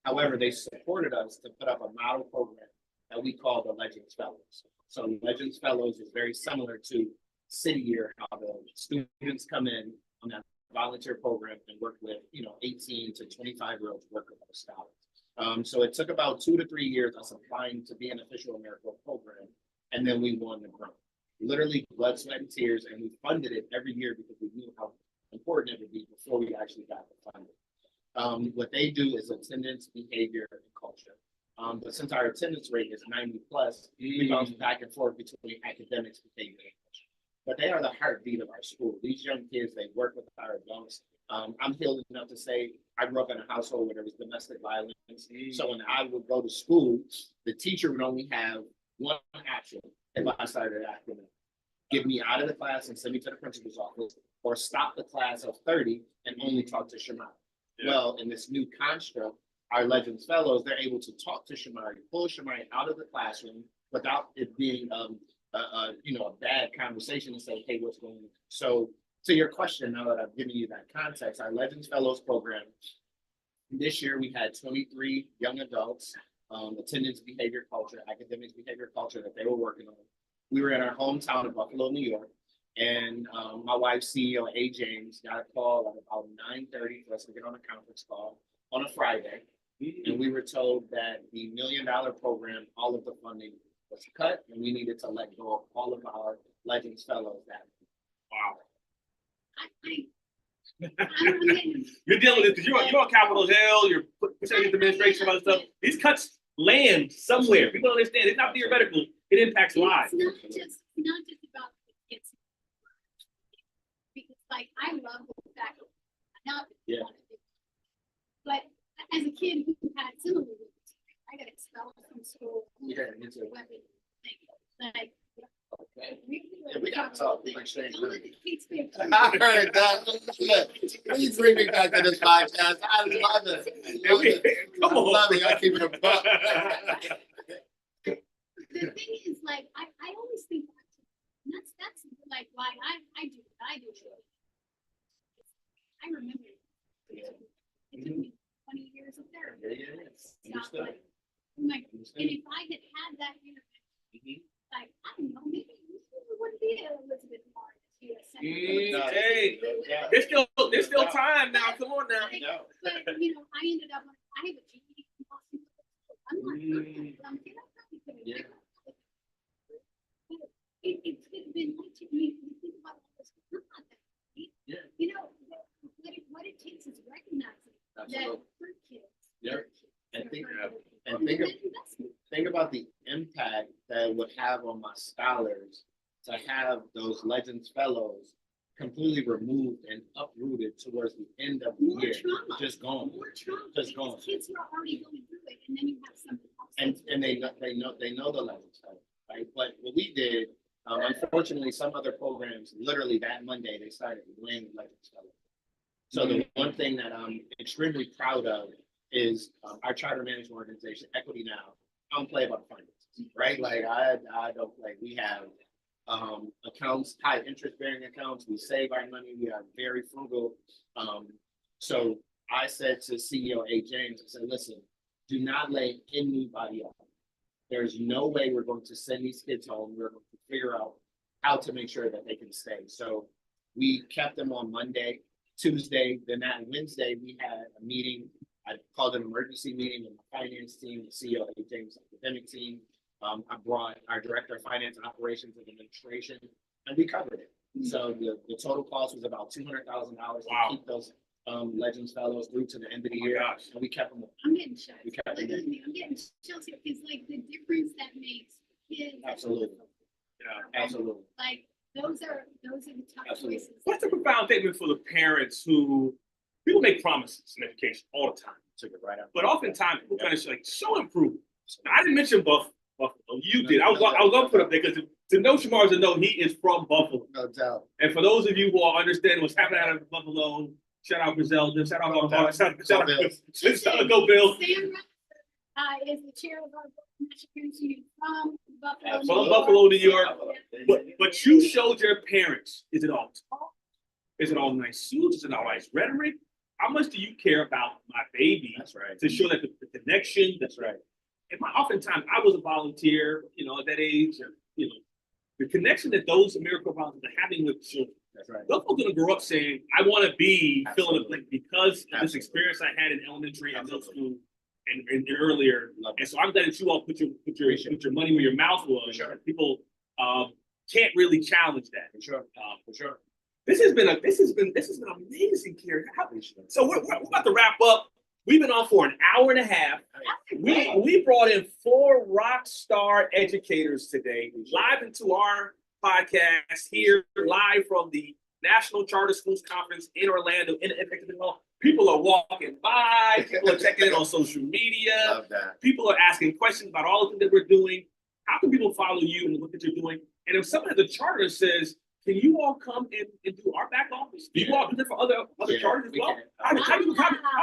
However, they supported us to put up a model program that we call the Legends Fellows. So Legends Fellows is very similar to City Year, how the students come in on that volunteer program and work with, 18 to 25-year-olds working with scholars. So it took about 2 to 3 years us applying to be an official AmeriCorps program, and then we won the grant. Literally blood, sweat, and tears, and we funded it every year because we knew how important it would be before we actually got the funding. What they do is attendance, behavior, and culture. But since our attendance rate is 90 plus, we bounce back and forth between academics, behavior, and culture. But they are the heartbeat of our school. These young kids, they work with our adults. I'm healed enough to say I grew up in a household where there was domestic violence. So when I would go to school, the teacher would only have one action if I started acting up. Get me out of the class and send me to the principal's office, or stop the class of 30 and only talk to Shamari. Yeah. Well, in this new construct, our Legends Fellows, they're able to talk to Shamari, pull Shamari out of the classroom without it being a bad conversation and say, hey, what's going on? So to your question, now that I've given you that context, our Legends Fellows program, this year we had 23 young adults, attendance, behavior, culture, academics, behavior, culture that they were working on. We were in our hometown of Buffalo, New York, and my wife's CEO, A. James, got a call at about 9:30 for us to get on a conference call on a Friday. And we were told that the $1 million program, all of the funding was cut, and we needed to let go of all of our Legends Fellows that. Wow. I don't get You're dealing with it because you're on Capitol Hill, you're putting administration, other stuff. These cuts land somewhere. People don't understand. It's not theoretical. It impacts lives. It's not just about the kids. Because like I love the fact that not Yeah. but as a kid who had similar wounds, I got expelled from school. Yeah, me too. Like, Okay. really, Yeah, we gotta talk. We exchange don't let the kids be- I heard that. Look, please bring me back to this podcast. I love it. I love it. Come I on. love it. I keep it a buck. The thing is, like, I always think back to, and that's like why I do what I do. I remember it took me 20 years of therapy. It's not Understood. like, I'm like, and if I had had that intervention, like, I don't know, maybe it wouldn't be Elizabeth Warren. Hey, there's still time now. Come on now. No. But, I ended up, I have a GED from Boston. I'm like, I'm Yeah. it could have been like to me, you think about all this, not that deep. Yeah. What it takes is recognizing that Absolutely. for kids. Yeah. they're kids, And they're think- hurting, and and think of- that investment. Think about the impact that it would have on my scholars to have those Legends Fellows completely removed and uprooted towards the end of the More year. trauma. Just gone. More trauma. Just because gone. Kids who are already going through it, and then you have something else. And that's they know the Legends Fellows, right? But what we did, unfortunately, some other programs, literally that Monday, they started laying Legends Fellows. So the one thing that I'm extremely proud of is our charter management organization, Equity Now. I don't play about finances, right? Like I don't play. We have accounts, high interest bearing accounts. We save our money. We are very frugal. So I said to CEO A. James, I said, listen, do not lay anybody off. There's no way we're going to send these kids home. We're going to figure out how to make sure that they can stay. So we kept them on Monday, Tuesday, then that Wednesday, we had a meeting. I called an emergency meeting with the finance team, the CEO, A. James academic team. I brought our director of finance and operations and administration, and we covered it. So the total cost was about $200,000 Wow. to keep those Legends Fellows through to the end of the Oh my year. gosh. And we kept them. I'm getting chills. We kept Look them. at me, I'm getting chills here, because like the difference that makes kids. Absolutely. Yeah. Absolutely. Like, those are the tough Absolutely. choices. What's the profound statement for the parents who people make promises in education all the time, Took it right out. but oftentimes people kind of show improvement. Now, I didn't mention Buffalo. You did. I was gonna put up there because to know Shamar is to know he is from Buffalo. No doubt. And for those of you who are understanding what's happening out of Buffalo, shout out Griselda, shout out all the shout out Go Bills. Sam is the chair of our Michigan Union from Buffalo. From New Buffalo, New York. Yeah. But you showed your parents, is it all talk? Is it all nice suits? Is it all nice rhetoric? How much do you care about my baby That's right. to show that the connection? That's right. And oftentimes I was a volunteer, at that age, the connection that those AmeriCorps volunteers are having with children That's right. Those folks gonna grow up saying, I wanna be filling a Absolutely. blank because of this Absolutely. experience I had in elementary and middle Absolutely. school and earlier. Love And that. so I'm glad that you all put your money where your mouth was. For sure. People can't really challenge that. For sure, for sure. This has been amazing, Carrie. So we're about to wrap up. We've been on for an hour and a half. We brought in 4 rock star educators today, live into our podcast here, live from the National Charter Schools Conference in Orlando in the Exhibition Hall. People are walking by, people are checking in on social media, Love that. people are asking questions about all the things that we're doing. How can people follow you and look at you're doing? And if someone at the charter says, can you all come and do our back office? Do you all do that for other Yeah, charters as we well? can. How do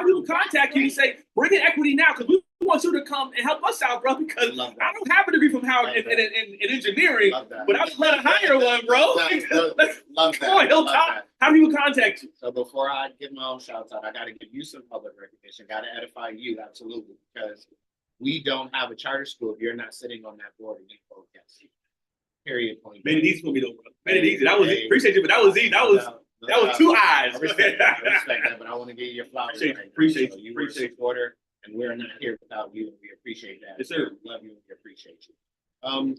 people contact you and say, bring in equity now? Because we want you to come and help us out, bro, because Love that. I don't have a degree from Howard Love in engineering, Love that. but I'd love to hire one, bro. Love Come on, that. Hilltop. Love that. How do people contact you? So before I give my own shout out, I gotta give you some public recognition, gotta edify you, absolutely, because we don't have a charter school if you're not sitting on that board and you podcast. Period, point. Made it easy for me though, bro. Made it easy. That was Hey. appreciate you, but that was easy. That was 2 eyes. I respect that, but I want to give you your flowers. Appreciate right you, now. appreciate So you, you were a appreciate you. supporter, and we're not here without you, and we appreciate that. Yes, sir. We love you and we appreciate you.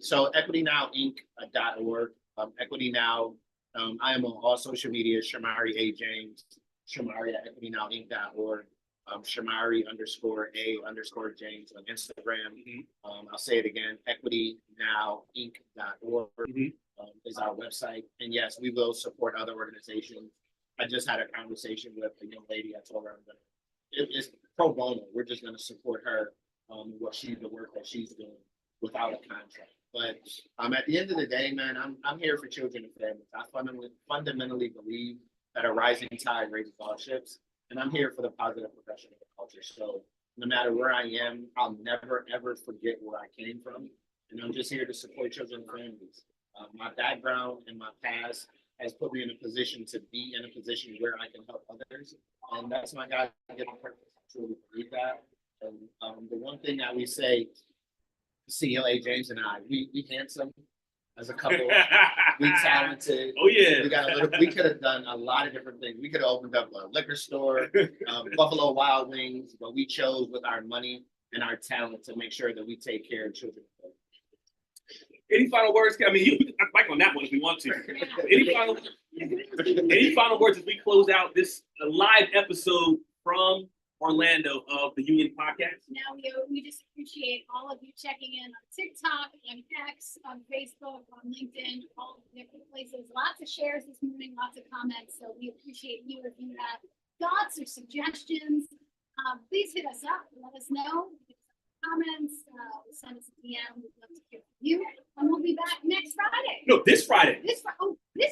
So EquityNowInc.org, Equity Now. I am on all social media, Shamari A. James, Shamari at EquityNowInc.org, Shamari_A_James on Instagram. I'll say it again, EquityNowInc.org is our website. And yes, we will support other organizations. I just had a conversation with a young lady. I told her it's pro bono. We're just gonna support her, the work that she's doing without a contract. But at the end of the day, man, I'm here for children and families. I fundamentally believe that a rising tide raises all ships, and I'm here for the positive progression of the culture. So no matter where I am, I'll never ever forget where I came from, and I'm just here to support children and families. My background and my past has put me in a position to be in a position where I can help others, and that's my God-given purpose. I truly believe that. And the one thing that we say, CEO A. James and I, we handsome as a couple, we talented. Oh yeah. We could have done a lot of different things. We could have opened up a liquor store, Buffalo Wild Wings, but we chose with our money and our talent to make sure that we take care of children. Any final words? I mean, you can back on that one if we want to. Any final words as we close out this live episode from Orlando of the Union Podcast? Now, we just appreciate all of you checking in on TikTok, on X, on Facebook, on LinkedIn, all the different places. Lots of shares this morning, lots of comments. So we appreciate you. If you have thoughts or suggestions, please hit us up. Let us know. Comments, send us a DM. We'd love to hear from you. And we'll be back next Friday. No, this Friday. This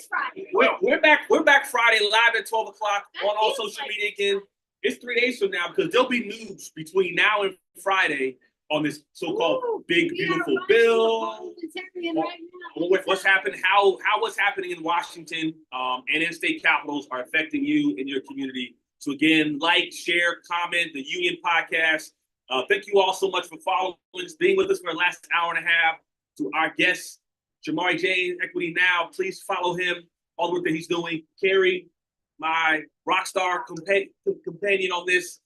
Friday. We're back Friday live at 12 o'clock That on all feels social like media again. It's 3 days from now because there'll be news between now and Friday on this so-called Ooh, big we are beautiful watching bill. parliamentarian right now. What's happening? How what's happening in Washington and in state capitals are affecting you and your community. So again, like, share, comment the Union Podcast. Thank you all so much for following, being with us for the last hour and a half. To our guest, Shamari James, Equity Now, please follow him, all the work that he's doing. Carrie, my rock star companion on this,